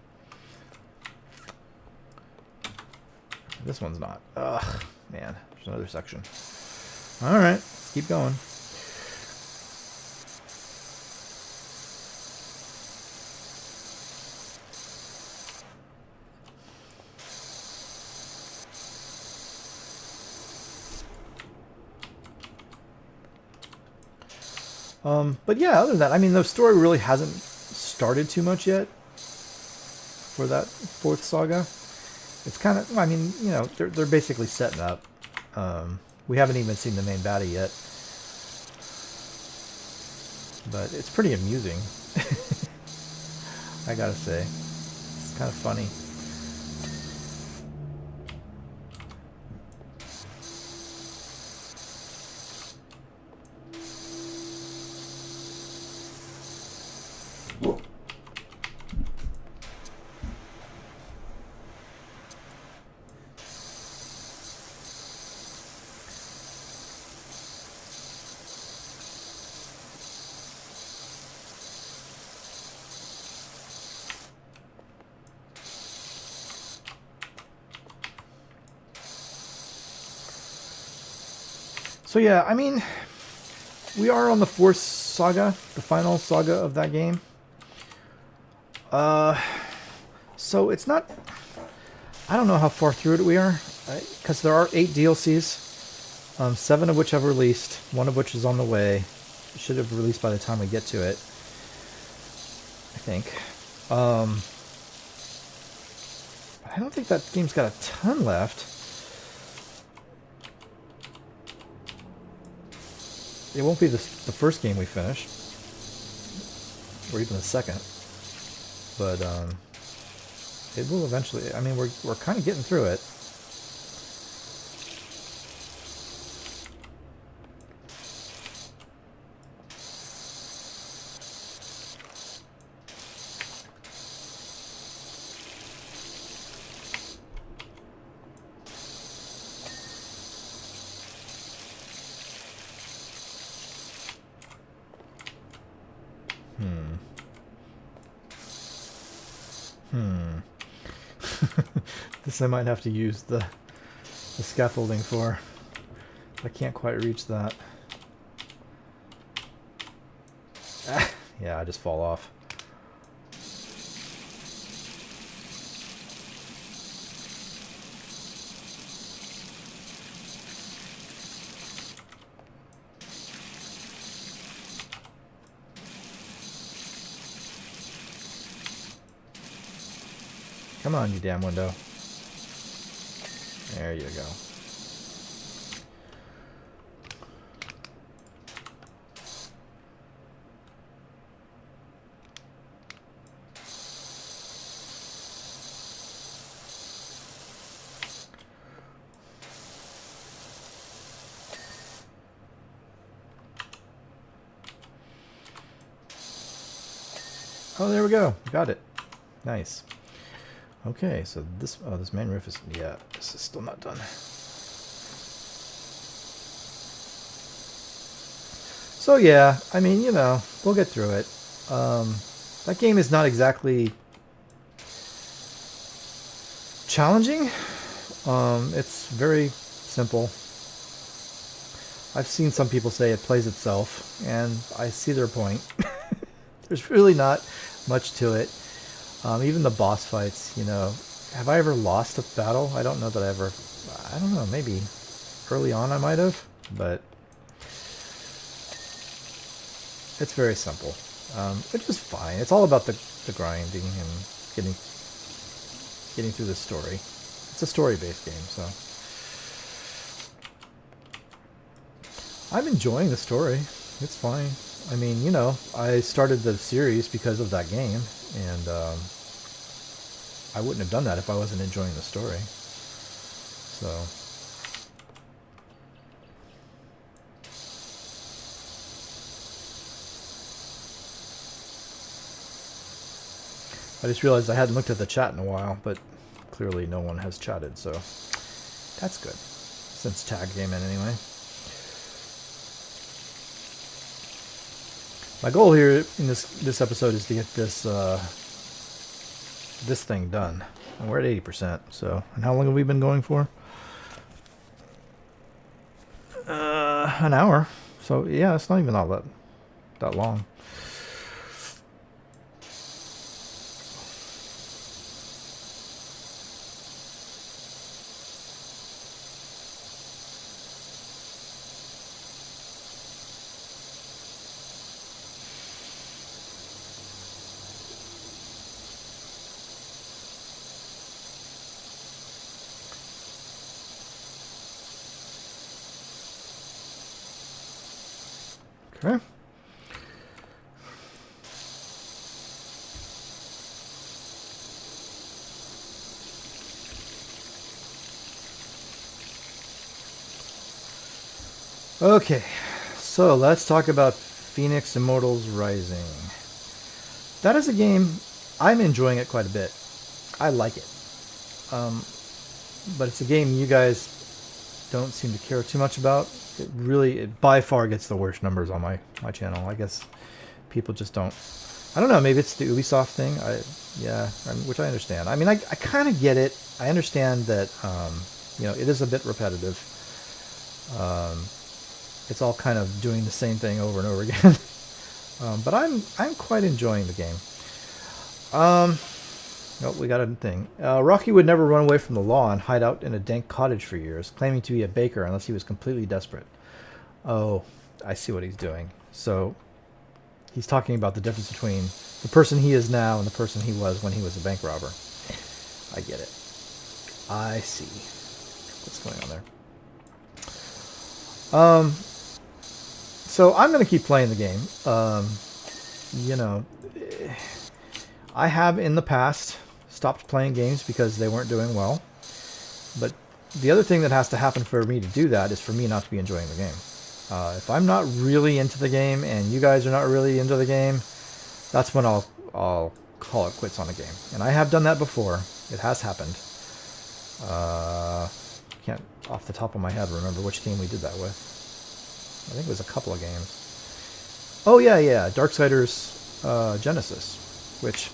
This one's not. Ugh, man, there's another section. All right, let's keep going. But yeah, other than that, I mean, the story really hasn't started too much yet for that 4th saga. It's kind of, I mean, you know, they're basically setting up. We haven't even seen the main baddie yet. But it's pretty amusing. I gotta say. It's kind of funny. So yeah, I mean, we are on the 4th saga, the final saga of that game. So it's not, I don't know how far through it we are, because there are 8 DLCs, 7 of which have released, 1 of which is on the way. It should have released by the time we get to it, I think. I don't think that game's got a ton left. It won't be the first game we finish, or even the second, but it will eventually. I mean, we're kind of getting through it. This I might have to use the scaffolding for. I can't quite reach that. Yeah, I just fall off. Come on, you damn window. There you go. Oh, there we go. Got it. Nice. Okay, so this this main roof is, yeah, this is still not done. So yeah, I mean, you know, we'll get through it. That game is not exactly challenging. It's very simple. I've seen some people say it plays itself, and I see their point. There's really not much to it. Even the boss fights, you know, have I ever lost a battle? I don't know that I ever, I don't know, maybe early on I might have, but it's very simple, which is fine. It's all about the grinding and getting through the story. It's a story-based game, so I'm enjoying the story. It's fine. I mean, you know, I started the series because of that game, and I wouldn't have done that if I wasn't enjoying the story. So I just realized I hadn't looked at the chat in a while, but clearly no one has chatted, so that's good. Since Tag came in anyway. My goal here in this episode is to get this this thing done. And we're at 80%, so, and how long have we been going for? An hour. So yeah, it's not even all that long. Okay. Okay, so let's talk about Phoenix Immortals Rising. That is a game, I'm enjoying it quite a bit. I like it. But it's a game you guys don't seem to care too much about. It by far gets the worst numbers on my channel. I guess people just don't. I don't know. Maybe it's the Ubisoft thing. Which I understand. I mean, I kind of get it. I understand that you know, it is a bit repetitive. It's all kind of doing the same thing over and over again. But I'm quite enjoying the game. Nope, we got a thing. Rocky would never run away from the law and hide out in a dank cottage for years, claiming to be a baker unless he was completely desperate. Oh, I see what he's doing. So, he's talking about the difference between the person he is now and the person he was when he was a bank robber. I get it. I see what's going on there. So I'm going to keep playing the game. You know, I have in the past stopped playing games because they weren't doing well. But the other thing that has to happen for me to do that is for me not to be enjoying the game. If I'm not really into the game and you guys are not really into the game, that's when I'll call it quits on a game. And I have done that before. It has happened. Can't off the top of my head remember which game we did that with. I think it was a couple of games. Oh yeah, Darksiders Genesis, which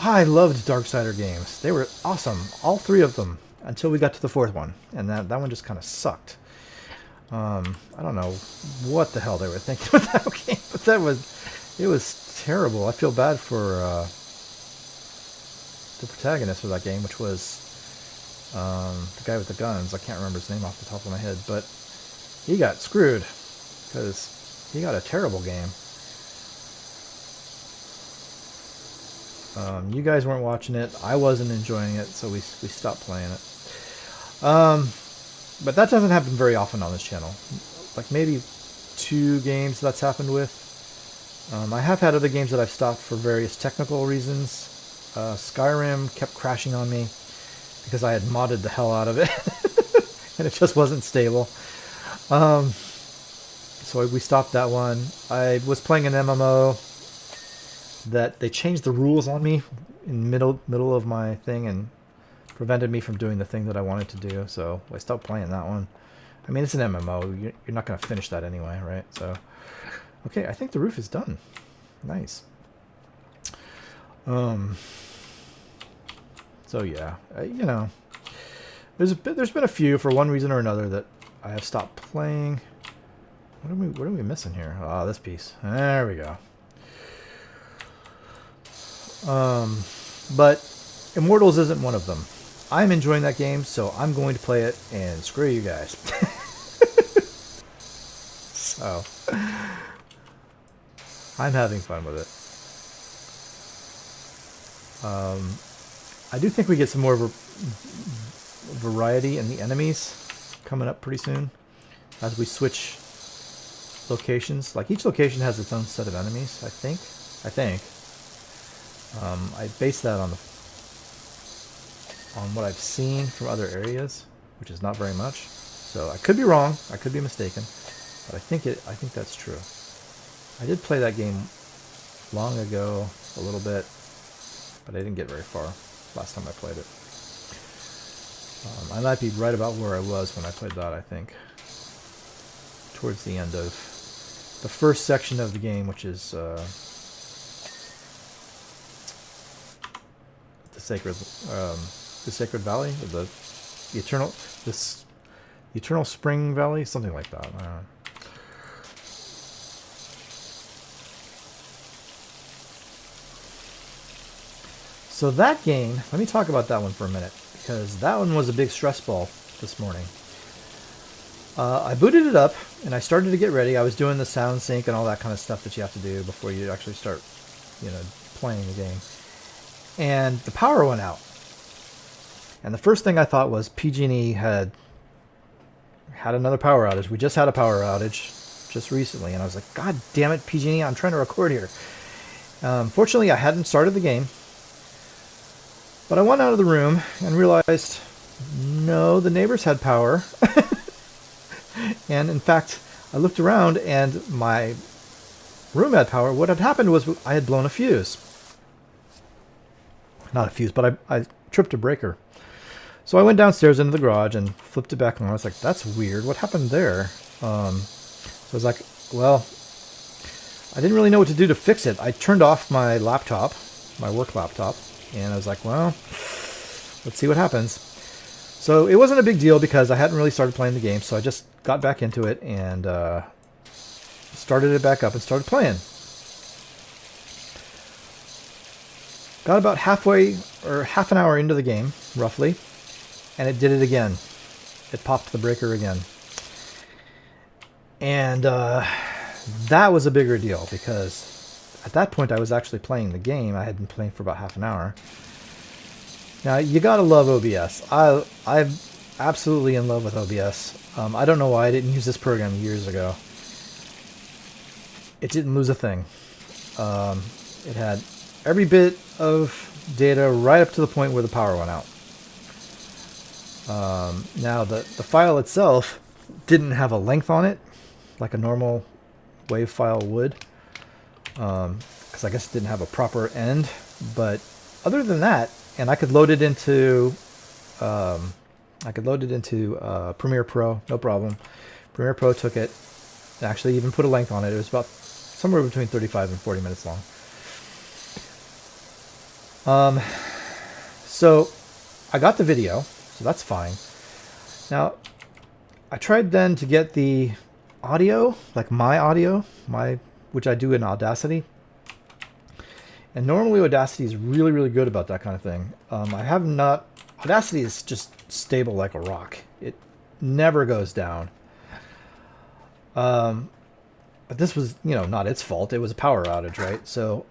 I loved Darksider games. They were awesome, all three of them, until we got to the fourth one, and that one just kind of sucked. I don't know what the hell they were thinking with that game, but it was terrible. I feel bad for the protagonist of that game, which was the guy with the guns. I can't remember his name off the top of my head, but he got screwed because he got a terrible game. You guys weren't watching it. I wasn't enjoying it, so we stopped playing it. But that doesn't happen very often on this channel. Like maybe 2 games that's happened with. I have had other games that I've stopped for various technical reasons. Skyrim kept crashing on me because I had modded the hell out of it. And it just wasn't stable. So we stopped that one. I was playing an MMO that they changed the rules on me in middle of my thing and prevented me from doing the thing that I wanted to do. So I stopped playing that one. I mean, it's an MMO. You're not going to finish that anyway, right? So, okay, I think the roof is done. Nice. So yeah, you know, there's been a few for one reason or another that I have stopped playing. What are we missing here? Ah, this piece. There we go. But Immortals isn't one of them. I'm enjoying that game, so I'm going to play it, and screw you guys. So, I'm having fun with it. I do think we get some more variety in the enemies coming up pretty soon as we switch locations. Like each location has its own set of enemies, I think. I base that on what I've seen from other areas, which is not very much. So I could be wrong, I could be mistaken, but I think that's true. I did play that game long ago, a little bit, but I didn't get very far last time I played it. I might be right about where I was when I played that, I think. Towards the end of the first section of the game, which is the Sacred Valley, or the Eternal Spring Valley, something like that. I don't know. So that game, let me talk about that one for a minute, because that one was a big stress ball this morning. I booted it up, and I started to get ready. I was doing the sound sync and all that kind of stuff that you have to do before you actually start, you know, playing the game. And the power went out. And the first thing I thought was PG&E had another power outage. We just had a power outage just recently, and I was like, God damn it, PG&E, I'm trying to record here. Fortunately, I hadn't started the game. But I went out of the room and realized, no, the neighbors had power. And in fact, I looked around and my room had power. What had happened was I had blown a fuse. Not a fuse, but I tripped a breaker. So I went downstairs into the garage and flipped it back on. I was like, that's weird. What happened there? So I was like, well, I didn't really know what to do to fix it. I turned off my laptop, my work laptop, and I was like, well, let's see what happens. So it wasn't a big deal because I hadn't really started playing the game, so I just got back into it and started it back up and started playing. Got about halfway or half an hour into the game, roughly, and it did it again. It popped the breaker again. And that was a bigger deal because at that point I was actually playing the game. I had been playing for about half an hour. Now, you gotta love OBS. I'm absolutely in love with OBS. I don't know why I didn't use this program years ago. It didn't lose a thing. It had every bit of data right up to the point where the power went out. Now, the file itself didn't have a length on it, like a normal WAV file would, because I guess it didn't have a proper end. But other than that, and I could load it into Premiere Pro, no problem. Premiere Pro took it, actually even put a length on it. It was about somewhere between 35 and 40 minutes long. So I got the video, so that's fine. Now, I tried then to get the audio, like my audio, which I do in Audacity. And normally Audacity is really, really good about that kind of thing. I have not... Audacity is just stable like a rock. It never goes down. But this was, you know, not its fault. It was a power outage, right? So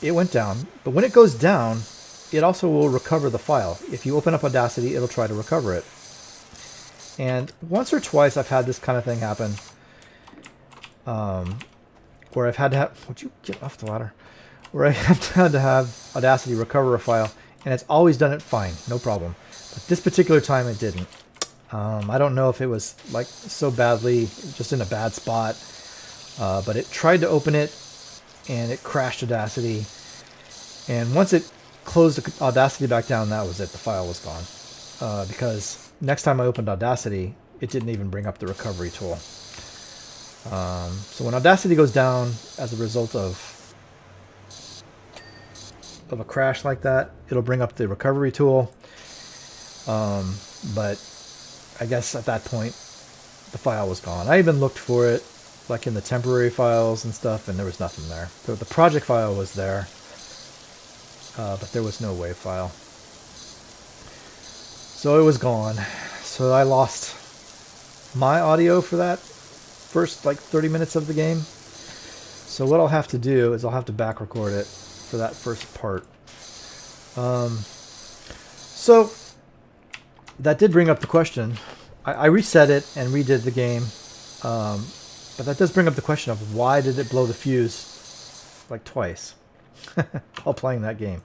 it went down. But when it goes down, it also will recover the file. If you open up Audacity, it'll try to recover it. And once or twice I've had this kind of thing happen, where I've had to have, would you get off the ladder? Where I have had to have Audacity recover a file, and it's always done it fine, no problem. But this particular time it didn't. I don't know if it was like so badly, just in a bad spot, but it tried to open it, and it crashed Audacity. And once it closed Audacity back down, that was it. The file was gone. Because next time I opened Audacity, it didn't even bring up the recovery tool. So when Audacity goes down as a result of a crash like that, it'll bring up the recovery tool. But I guess at that point, the file was gone. I even looked for it, like in the temporary files and stuff, and there was nothing there. The project file was there, but there was no WAV file. So it was gone. So I lost my audio for that first like 30 minutes of the game. So what I'll have to do is I'll have to back record it for that first part. So that did bring up the question. I reset it and redid the game, but that does bring up the question of why did it blow the fuse like twice while playing that game.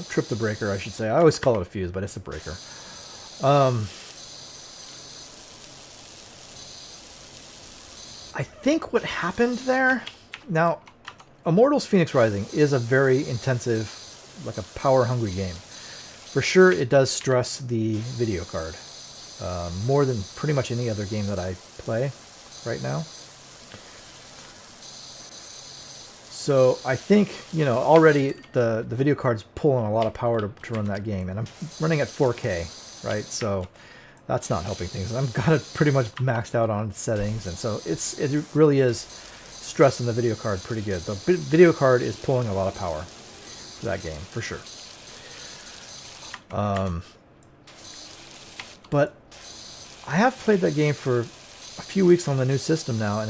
Trip the breaker, I should say. I always call it a fuse, but it's a breaker. I think what happened there, now Immortals Phoenix Rising is a very intensive, like a power-hungry game. For sure, it does stress the video card more than pretty much any other game that I play right now. So I think, you know, already the video card's pulling a lot of power to run that game, and I'm running at 4K, right? So that's not helping things. I've got it pretty much maxed out on settings, and so it really is stressing the video card pretty good. The video card is pulling a lot of power for that game, for sure. But I have played that game for a few weeks on the new system now, and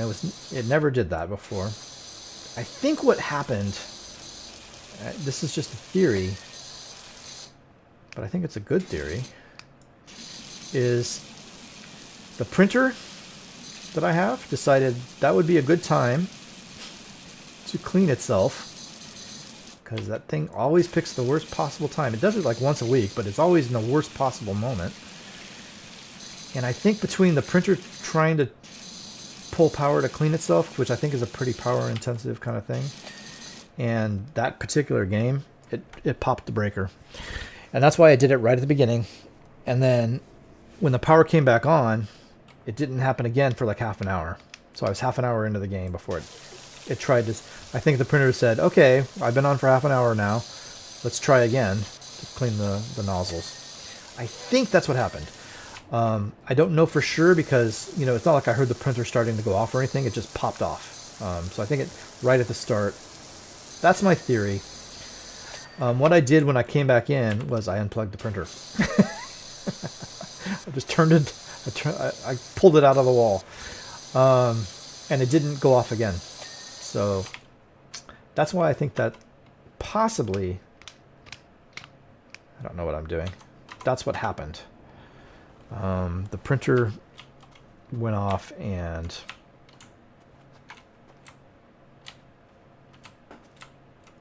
it never did that before. I think what happened, this is just a theory, but I think it's a good theory, is the printer that I have decided that would be a good time to clean itself, because that thing always picks the worst possible time. It does it like once a week, but it's always in the worst possible moment. And I think between the printer trying to pull power to clean itself, which I think is a pretty power intensive kind of thing, and that particular game, it popped the breaker. And that's why I did it right at the beginning. And then when the power came back on, it didn't happen again for like half an hour. So I was half an hour into the game before it tried to. I think the printer said, okay, I've been on for half an hour now, let's try again to clean the nozzles. I think that's what happened. I don't know for sure because, you know, it's not like I heard the printer starting to go off or anything. It just popped off. So I think it right at the start. That's my theory. What I did when I came back in was I unplugged the printer. I just turned it. I pulled it out of the wall, and it didn't go off again. So that's why I think that possibly, I don't know what I'm doing. That's what happened. The printer went off, and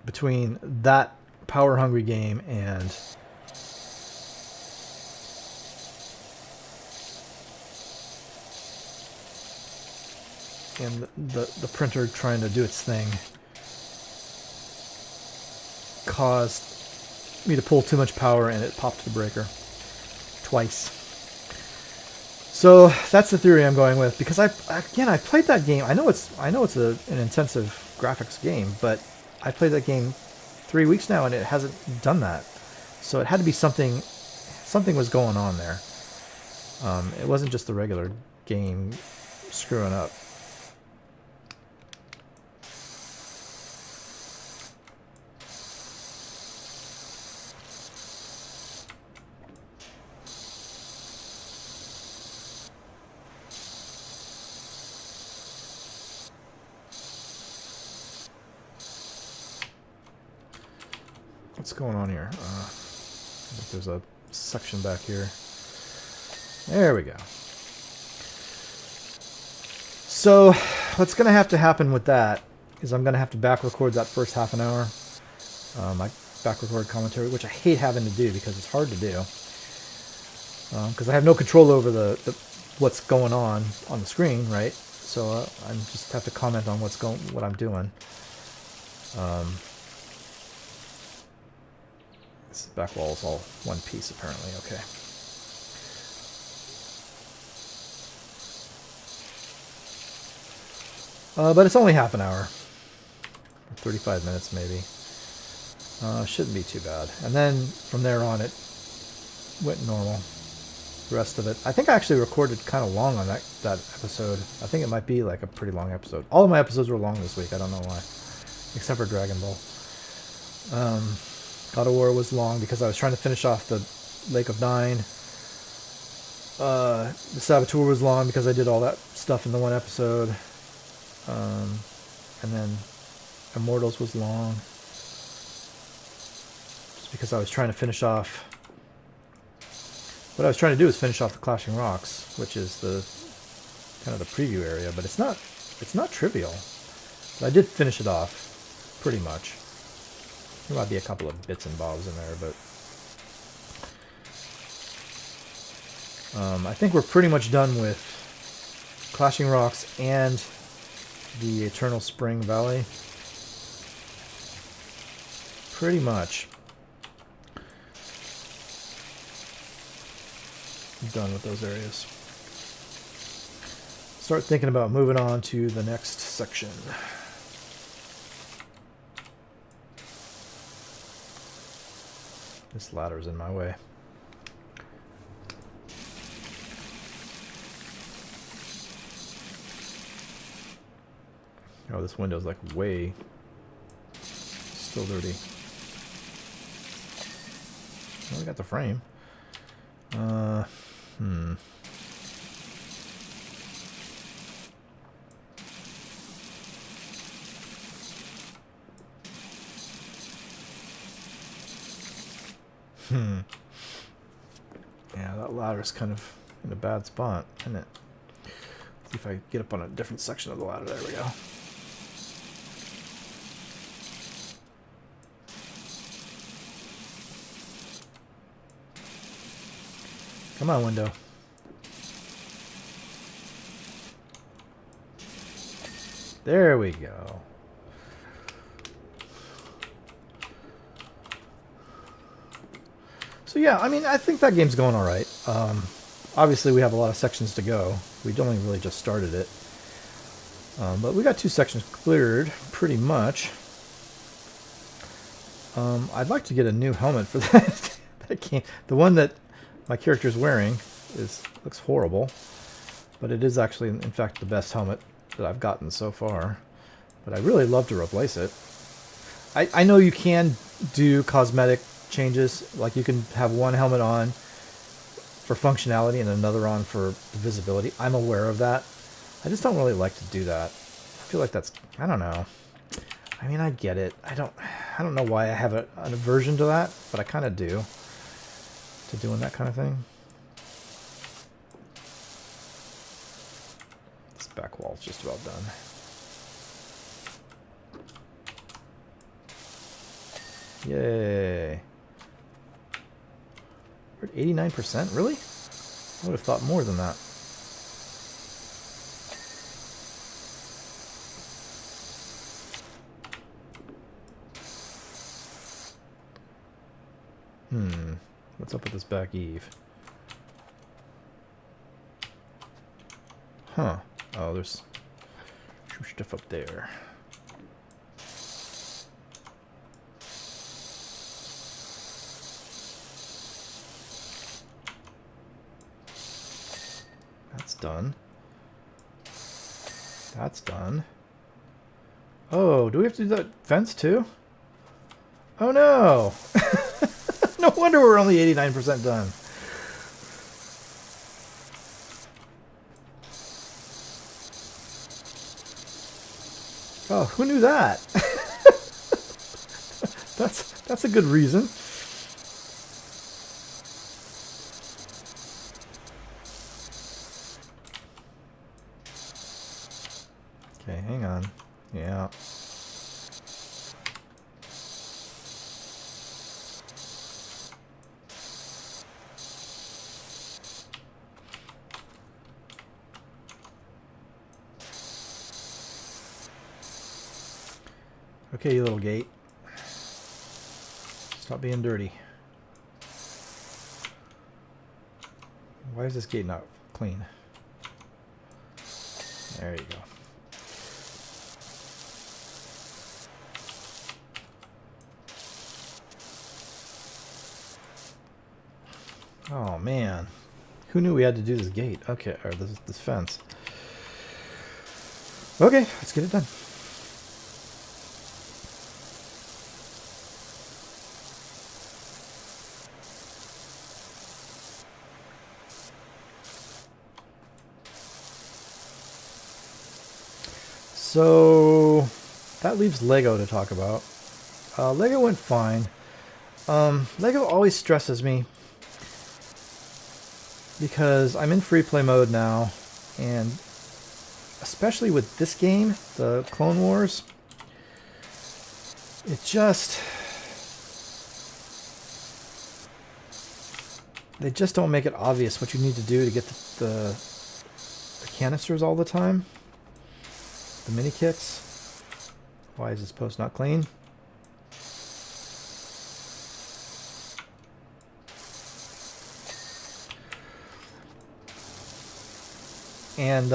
between that power-hungry game and the printer trying to do its thing caused me to pull too much power, and it popped the breaker twice. So that's the theory I'm going with, because I played that game. I know it's an intensive graphics game, but I played that game 3 weeks now, and it hasn't done that. So it had to be something was going on there. It wasn't just the regular game screwing up. What's going on here? I think there's a section back here. There we go. So what's going to have to happen with that is I'm going to have to back record that first half an hour. My back record commentary, which I hate having to do because it's hard to do. Because I have no control over the what's going on the screen, right? So I just have to comment on what I'm doing. This back wall is all one piece apparently. Okay. But it's only half an hour, 35 minutes maybe. Shouldn't be too bad. And then from there on, it went normal. The rest of it, I think I actually recorded kind of long on that episode. I think it might be like a pretty long episode. All of my episodes were long this week. I don't know why, except for Dragon Ball. God of War was long because I was trying to finish off the Lake of Nine. The Saboteur was long because I did all that stuff in the one episode. And then Immortals was long just because I was trying to finish off. What I was trying to do is finish off the Clashing Rocks, which is the kind of the preview area, but it's not trivial. But I did finish it off pretty much. There might be a couple of bits and bobs in there, but I think we're pretty much done with Clashing Rocks and the Eternal Spring Valley. Pretty much. I'm done with those areas. Start thinking about moving on to the next section. This ladder's in my way. Oh, this window's like way still dirty. Well, we got the frame. Yeah, that ladder's kind of in a bad spot, isn't it? Let's see if I get up on a different section of the ladder. There we go. Come on, window. There we go. So yeah, I mean, I think that game's going all right. Obviously, we have a lot of sections to go. We've only really just started it. But we got 2 sections cleared, pretty much. I'd like to get a new helmet for that. That game. The one that my character's wearing looks horrible, but it is actually, in fact, the best helmet that I've gotten so far. But I'd really love to replace it. I know you can do cosmetic changes, like you can have one helmet on for functionality and another on for visibility. I'm aware of that. I just don't really like to do that. I feel like that's, I don't know. I mean, I get it. I don't know why I have an aversion to that, but I kind of do. To doing that kind of thing. This back wall's just about done. Yay. We're at 89%? Really? I would have thought more than that. What's up with this back eave? Huh. Oh, there's some stuff up there. That's done. That's done. Oh, do we have to do that fence too? Oh no! No wonder we're only 89% done. Oh, who knew that? That's a good reason. Okay, hang on. Yeah. Okay, you little gate. Stop being dirty. Why is this gate not clean? There you go. Oh man, who knew we had to do this gate? Okay, or this fence. Okay, let's get it done. So that leaves Lego to talk about. Lego went fine. Lego always stresses me because I'm in free play mode now, and especially with this game, the Clone Wars, it just... they just don't make it obvious what you need to do to get the canisters all the time. The mini kits. Why is this post not clean? And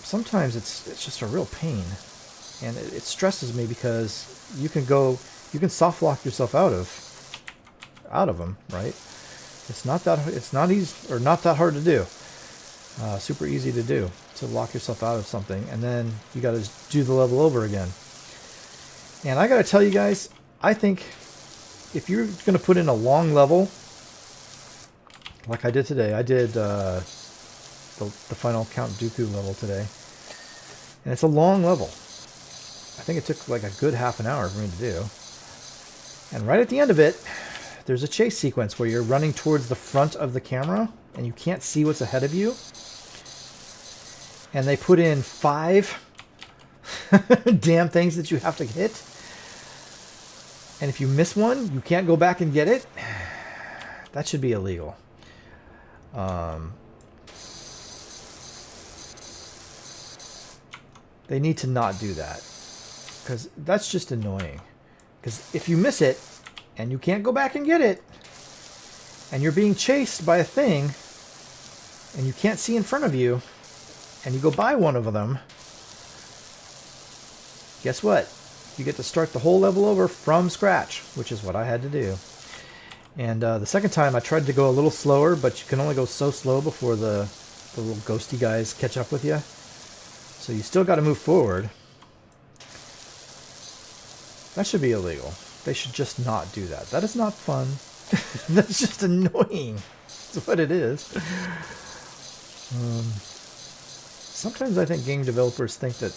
sometimes it's just a real pain, and it stresses me because you can soft lock yourself out of them, right? It's not easy, or not that hard to do. Super easy to do, to lock yourself out of something, and then you got to do the level over again. And I got to tell you guys, I think if you're going to put in a long level, like I did today, I did the final Count Dooku level today, and it's a long level. I think it took like a good half an hour for me to do. And right at the end of it, there's a chase sequence where you're running towards the front of the camera and you can't see what's ahead of you. And they put in 5 damn things that you have to hit. And if you miss one, you can't go back and get it. That should be illegal. They need to not do that, because that's just annoying. Because if you miss it and you can't go back and get it, and you're being chased by a thing and you can't see in front of you, and you go buy one of them, guess what? You get to start the whole level over from scratch, which is what I had to do. And the second time I tried to go a little slower, but you can only go so slow before the little ghosty guys catch up with you. So you still got to move forward. That should be illegal. They should just not do that. That is not fun. That's just annoying. That's what it is. Sometimes I think game developers think that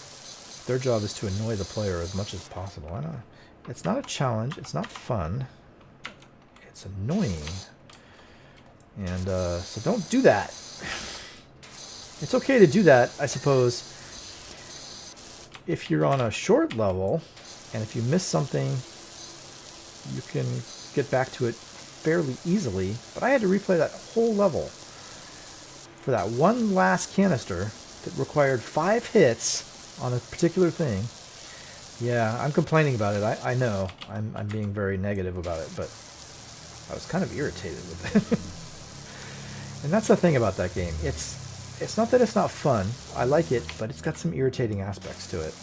their job is to annoy the player as much as possible. I don't know. It's not a challenge. It's not fun. It's annoying. And so don't do that. It's okay to do that, I suppose, if you're on a short level, and if you miss something, you can get back to it fairly easily. But I had to replay that whole level for that one last canister that required 5 hits on a particular thing. Yeah, I'm complaining about it. I know. I'm being very negative about it, but I was kind of irritated with it. And that's the thing about that game. It's not that it's not fun. I like it, but it's got some irritating aspects to it.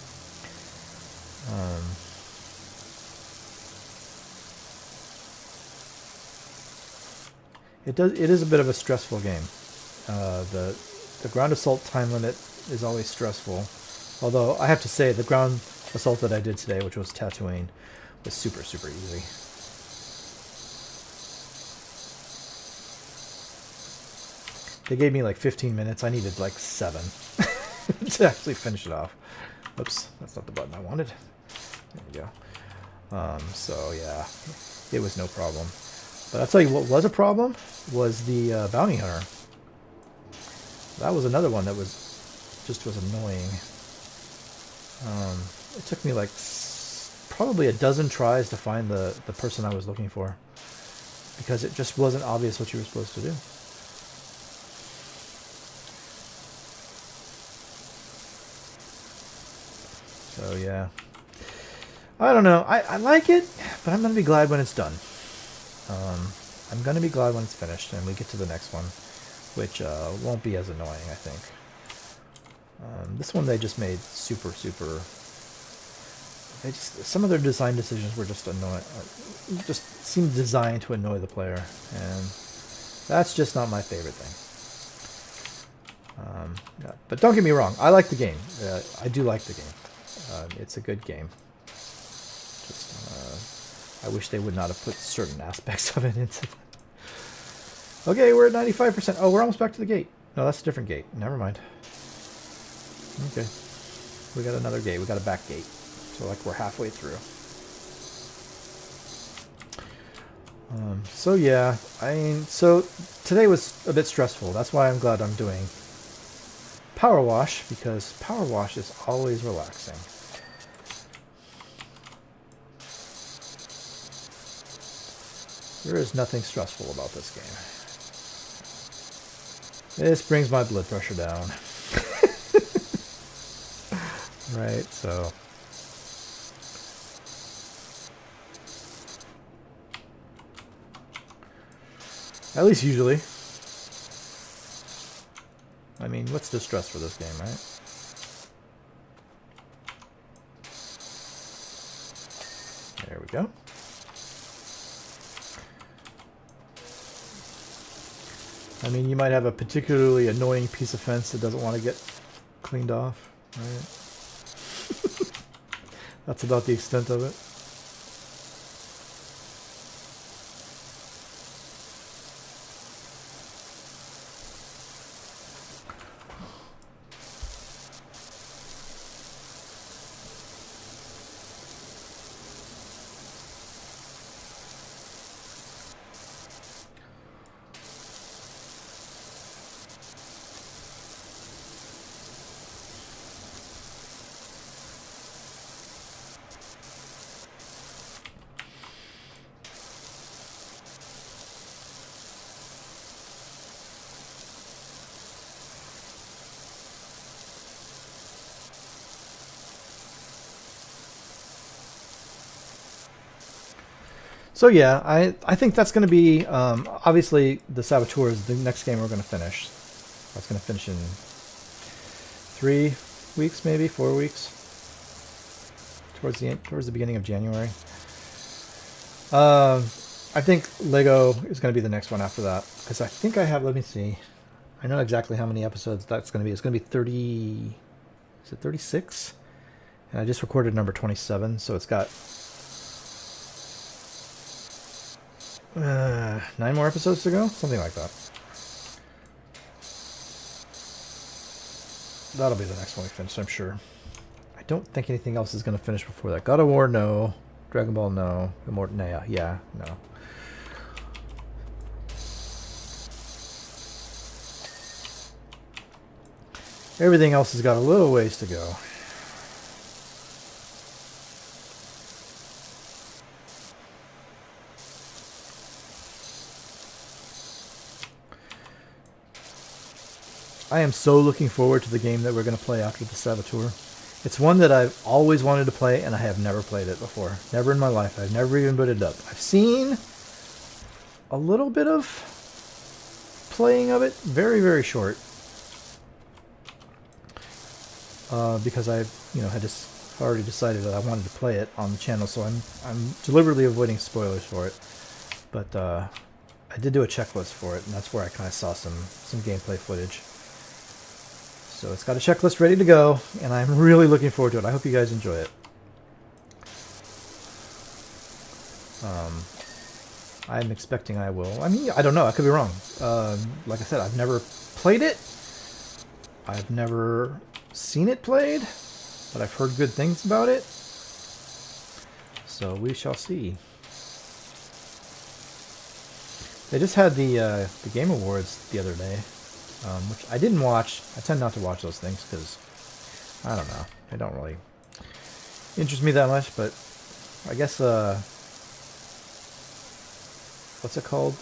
It is a bit of a stressful game. The ground assault time limit is always stressful. Although I have to say the ground assault that I did today, which was Tatooine, was super, super easy. They gave me like 15 minutes. I needed like 7 to actually finish it off. Oops, that's not the button I wanted. There we go. So yeah, it was no problem. But I'll tell you what was a problem was the bounty hunter. That was another one that was annoying. It took me like probably a dozen tries to find the person I was looking for, because it just wasn't obvious what you were supposed to do. So yeah, I don't know. I like it, but I'm gonna be glad when it's done. I'm gonna be glad when it's finished and we get to the next one, which won't be as annoying, I think. This one they just made super. Some of their design decisions were just annoying. Just seemed designed to annoy the player, and that's just not my favorite thing. Yeah, but don't get me wrong, I like the game. I do like the game. It's a good game. Just, I wish they would not have put certain aspects of it into. Okay, we're at 95%. Oh, we're almost back to the gate. No, that's a different gate. Never mind. Okay, we got another gate. We got a back gate. So like we're halfway through. So yeah, so today was a bit stressful. That's why I'm glad I'm doing power wash, because power wash is always relaxing. There is nothing stressful about this game. This brings my blood pressure down. Right, so. At least usually. I mean, what's the stress for this game, right? There we go. I mean, you might have a particularly annoying piece of fence that doesn't want to get cleaned off, right? That's about the extent of it. So yeah, I think that's going to be, obviously the Saboteur is the next game we're going to finish. That's going to finish in 3 weeks, maybe 4 weeks, towards the beginning of January. I think Lego is going to be the next one after that, because I think I have, let me see, I know exactly how many episodes that's going to be. It's going to be 30, is it 36? And I just recorded number 27, so it's got 9 more episodes to go? Something like that. That'll be the next one we finish, I'm sure. I don't think anything else is going to finish before that. God of War, no. Dragon Ball, no. Immortal, yeah, no. Everything else has got a little ways to go. I am so looking forward to the game that we're going to play after the Saboteur. It's one that I've always wanted to play, and I have never played it before. Never in my life. I've never even booted it up. I've seen a little bit of playing of it. Very, very short. Because I've, had just already decided that I wanted to play it on the channel, so I'm deliberately avoiding spoilers for it. But I did do a checklist for it, and that's where I kind of saw some gameplay footage. So it's got a checklist ready to go, and I'm really looking forward to it. I hope you guys enjoy it. I'm expecting I will. I mean, I don't know. I could be wrong. Like I said, I've never played it. I've never seen it played, but I've heard good things about it. So we shall see. They just had the Game Awards the other day, which I didn't watch. I tend not to watch those things because, I don't know, they don't really interest me that much, but I guess, what's it called?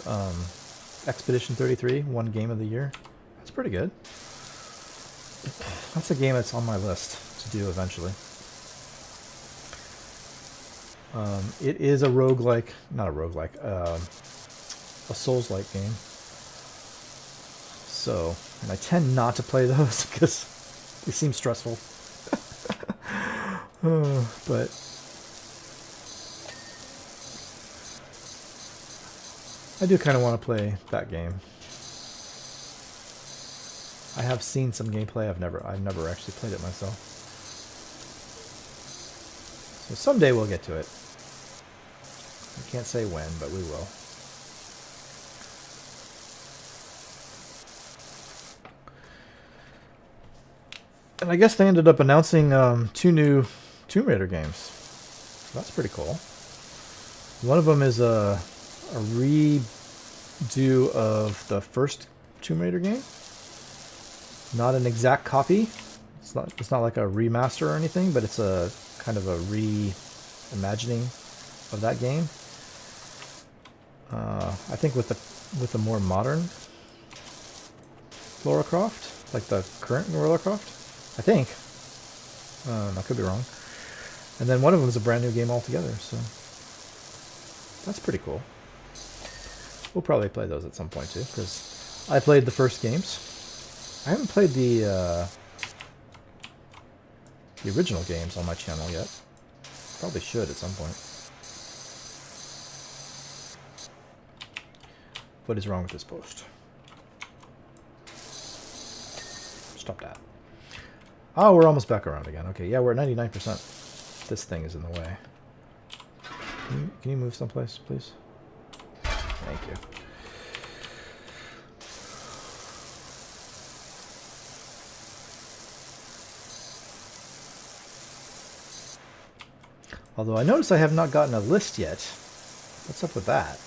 Expedition 33 won Game of the Year. That's pretty good. That's a game that's on my list to do eventually. It is a roguelike, not a roguelike, a Souls-like game. So, and I tend not to play those because they seem stressful. But I do kind of want to play that game. I have seen some gameplay. I've never actually played it myself. So someday we'll get to it. I can't say when, but we will. And I guess they ended up announcing 2 new Tomb Raider games. So that's pretty cool. One of them is a redo of the first Tomb Raider game. Not an exact copy. It's not like a remaster or anything, but it's a kind of a reimagining of that game. I think with the more modern Lara Croft, like the current Lara Croft. I think. I could be wrong. And then one of them is a brand new game altogether, so that's pretty cool. We'll probably play those at some point too, because I played the first games. I haven't played the original games on my channel yet. Probably should at some point. What is wrong with this post? Stop that. Oh, we're almost back around again. Okay, yeah, we're at 99%. This thing is in the way. Can you move someplace, please? Thank you. Although I notice I have not gotten a list yet. What's up with that?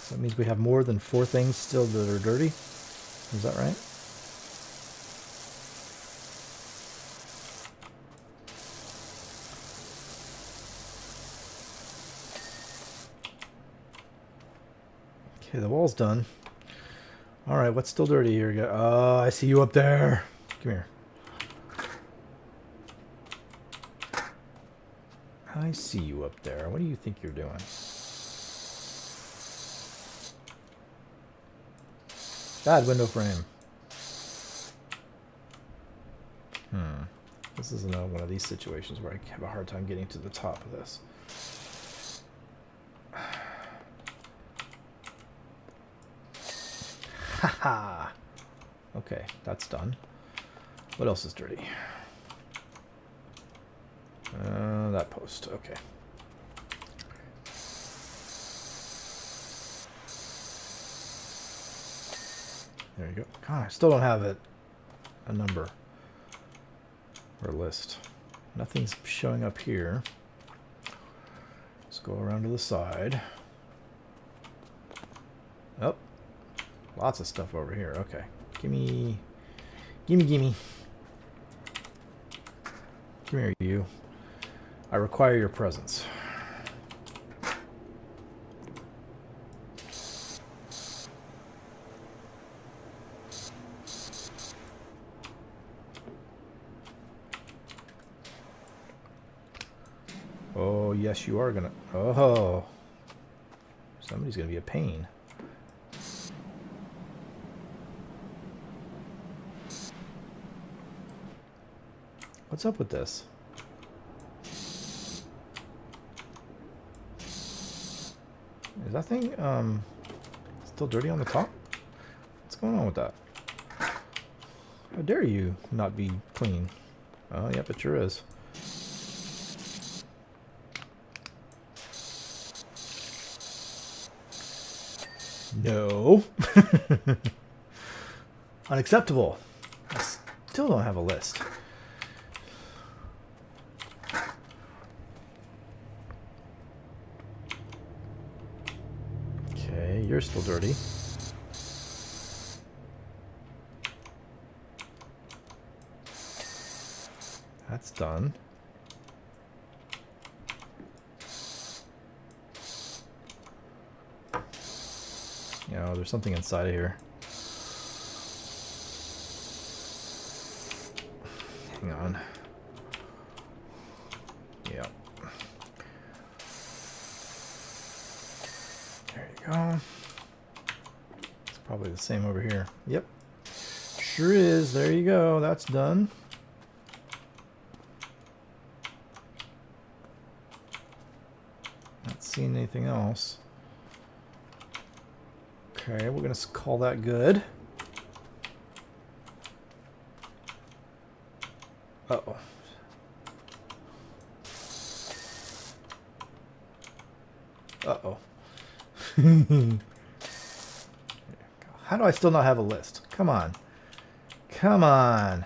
So that means we have more than 4 things still that are dirty. Is that right? Okay, the wall's done. Alright, what's still dirty here? Oh, I see you up there. Come here. I see you up there. What do you think you're doing? Bad window frame. This is another one of these situations where I have a hard time getting to the top of this. Haha. Okay, that's done. What else is dirty? That post. Okay. There you go. God, I still don't have it. A number. Or a list. Nothing's showing up here. Let's go around to the side. Oh. Lots of stuff over here. Okay. Gimme. Gimme, gimme. Come here, you. I require your presence. Oh, yes, you are gonna... Oh. Somebody's gonna be a pain. What's up with this? Is that thing, still dirty on the top? What's going on with that? How dare you not be clean? Oh, yep, it sure is. No. Unacceptable. I still don't have a list. Okay, you're still dirty. That's done. You know, there's something inside of here. Hang on. Yep. There you go. It's probably the same over here. Yep. Sure is. There you go. That's done. Not seeing anything else. Okay, we're going to call that good. Uh-oh. Uh-oh. How do I still not have a list? Come on. Come on.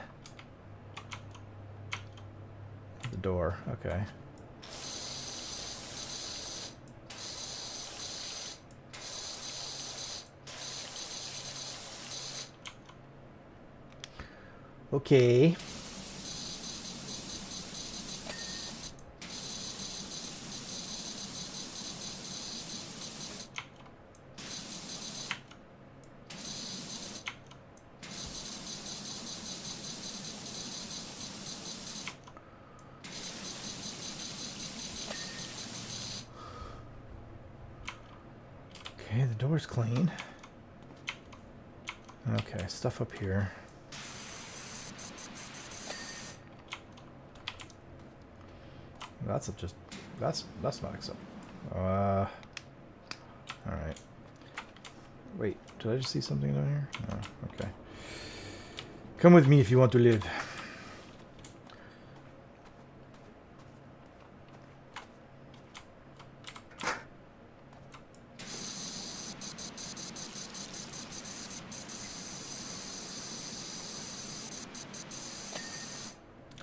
The door. Okay. Okay. Okay, the door's clean. Okay, stuff up here. That's not acceptable. All right. Wait, did I just see something down here? No, okay. Come with me if you want to live.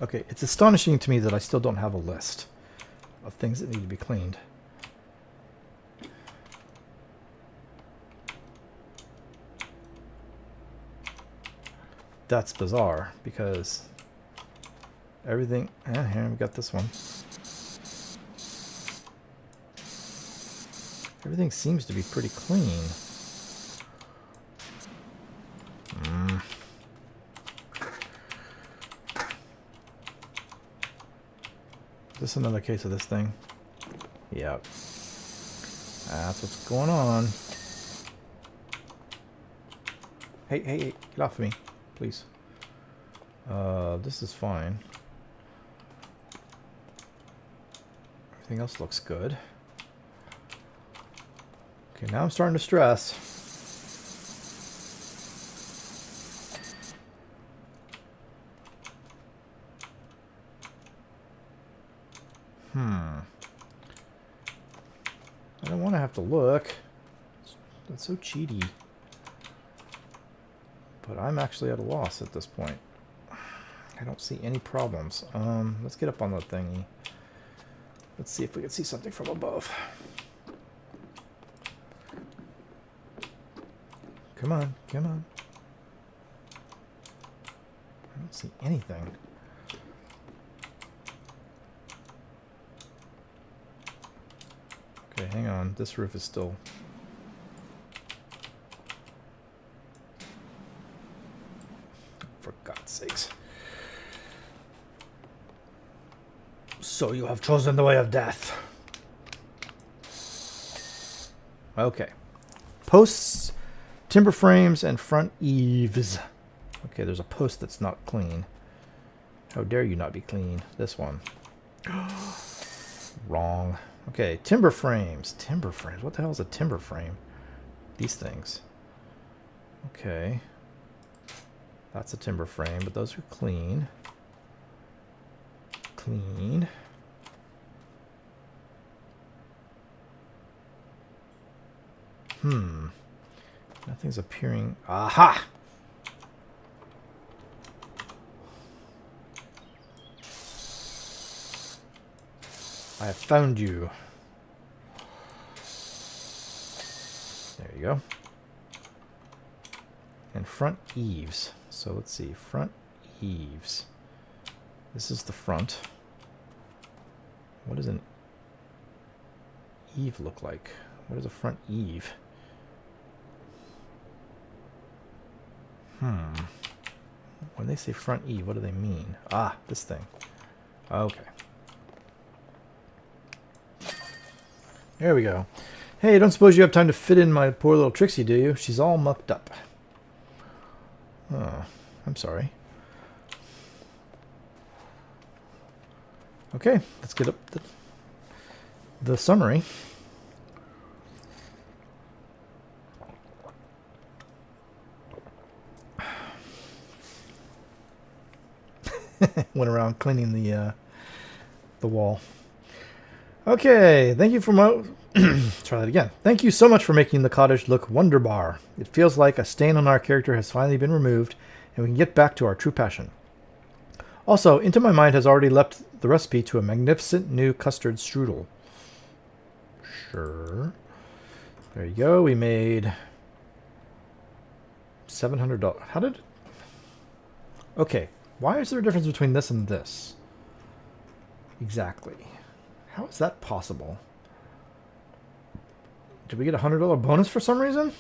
Okay, it's astonishing to me that I still don't have a list of things that need to be cleaned. That's bizarre because everything... here we got this one. Everything seems to be pretty clean. Is this another case of this thing? Yep. That's what's going on. Hey, hey, hey, get off of me, please. This is fine. Everything else looks good. Okay, now I'm starting to stress. I don't want to have to look. That's so cheaty. But I'm actually at a loss at this point. I don't see any problems. Let's get up on the thingy. Let's see if we can see something from above. Come on, come on. I don't see anything. Okay, hang on. This roof is still... For God's sakes. So you have chosen the way of death. Okay. Posts, timber frames, and front eaves. Okay, there's a post that's not clean. How dare you not be clean? This one. Wrong. Okay, timber frames. Timber frames. What the hell is a timber frame? These things. Okay. That's a timber frame, but those are clean. Clean. Nothing's appearing. Aha! I have found you. go. And front eaves. So let's see, front eaves. This is the front. What does an eave look like? What is a front eave? When they say front eave, what do they mean? Ah, this thing. Okay. There we go. Hey, don't suppose you have time to fit in my poor little Trixie, do you? She's all mucked up. Oh, I'm sorry. Okay, let's get up the summary. Went around cleaning the wall. Okay, thank you for try that again. Thank you so much for making the cottage look wonderbar. It feels like a stain on our character has finally been removed, and we can get back to our true passion. Also, into my mind has already leapt the recipe to a magnificent new custard strudel. Sure. There you go. We made $700. How did... Okay. Why is there a difference between this and this? Exactly. How is that possible? Did we get a $100 bonus for some reason?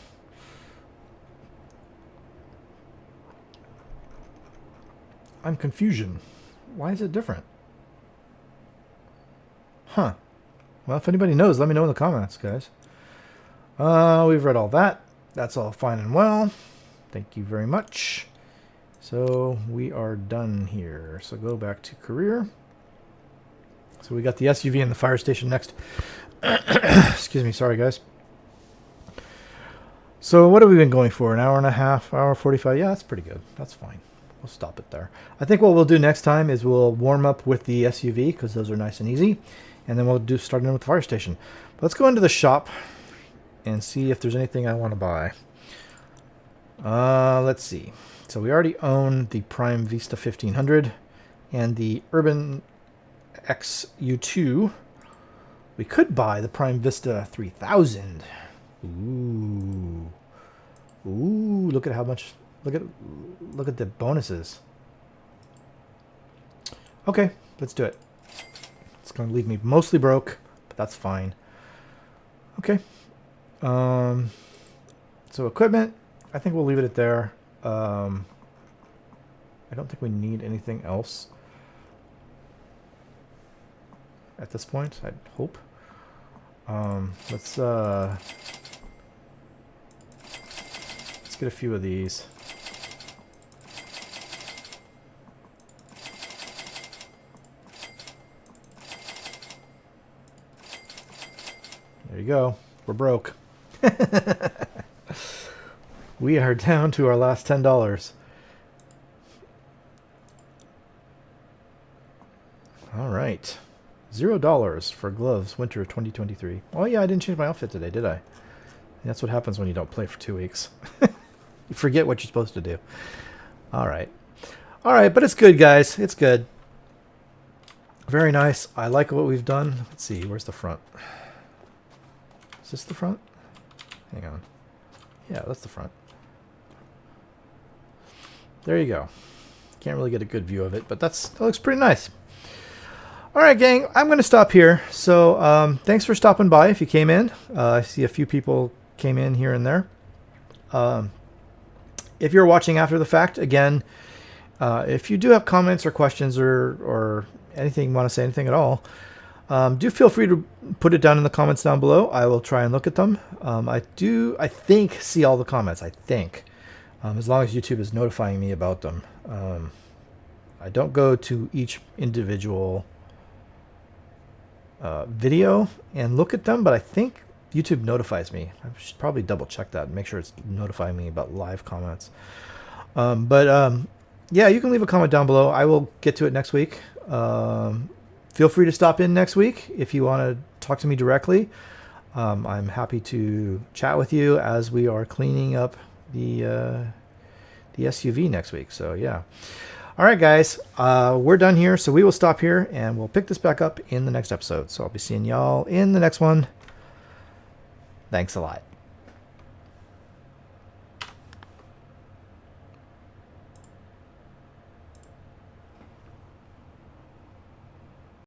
I'm confusion. Why is it different? Huh. Well, if anybody knows, let me know in the comments, guys. We've read all that. That's all fine and well. Thank you very much. So we are done here. So go back to career. So we got the SUV and the fire station next. Excuse me. Sorry, guys. So what have we been going for? An hour and a half, hour 45? Yeah, that's pretty good. That's fine. We'll stop it there. I think what we'll do next time is we'll warm up with the SUV because those are nice and easy. And then we'll start in with the fire station. But let's go into the shop and see if there's anything I want to buy. Let's see. So we already own the Prime Vista 1500 and the Urban XU2. We could buy the Prime Vista 3000. Ooh. Ooh, look at how much, look at the bonuses. Okay, let's do it. It's going to leave me mostly broke, but that's fine. Okay. So equipment, I think we'll leave it at there. I don't think we need anything else at this point, I'd hope. Let's get a few of these. There you go. We're broke. We are down to our last $10. All right. $0 for gloves, winter 2023. Oh yeah, I didn't change my outfit today, did I? That's what happens when you don't play for 2 weeks. You forget what you're supposed to do. All right. All right, but it's good, guys. It's good. Very nice. I like what we've done. Let's see. Where's the front? Is this the front? Hang on. Yeah, that's the front. There you go. Can't really get a good view of it, but that looks pretty nice. All right, gang, I'm going to stop here. So thanks for stopping by if you came in. I see a few people came in here and there. If you're watching after the fact, again, if you do have comments or questions or anything, want to say anything at all, do feel free to put it down in the comments down below. I will try and look at them. I think, see all the comments, I think. As long as YouTube is notifying me about them. I don't go to each individual video and look at them, but I think YouTube notifies me. I should probably double check that and make sure it's notifying me about live comments. Yeah, you can leave a comment down below. I will get to it next week. Feel free to stop in next week if you want to talk to me directly. I'm happy to chat with you as we are cleaning up the SUV next week. So yeah. All right, guys, we're done here. So we will stop here and we'll pick this back up in the next episode. So I'll be seeing y'all in the next one. Thanks a lot.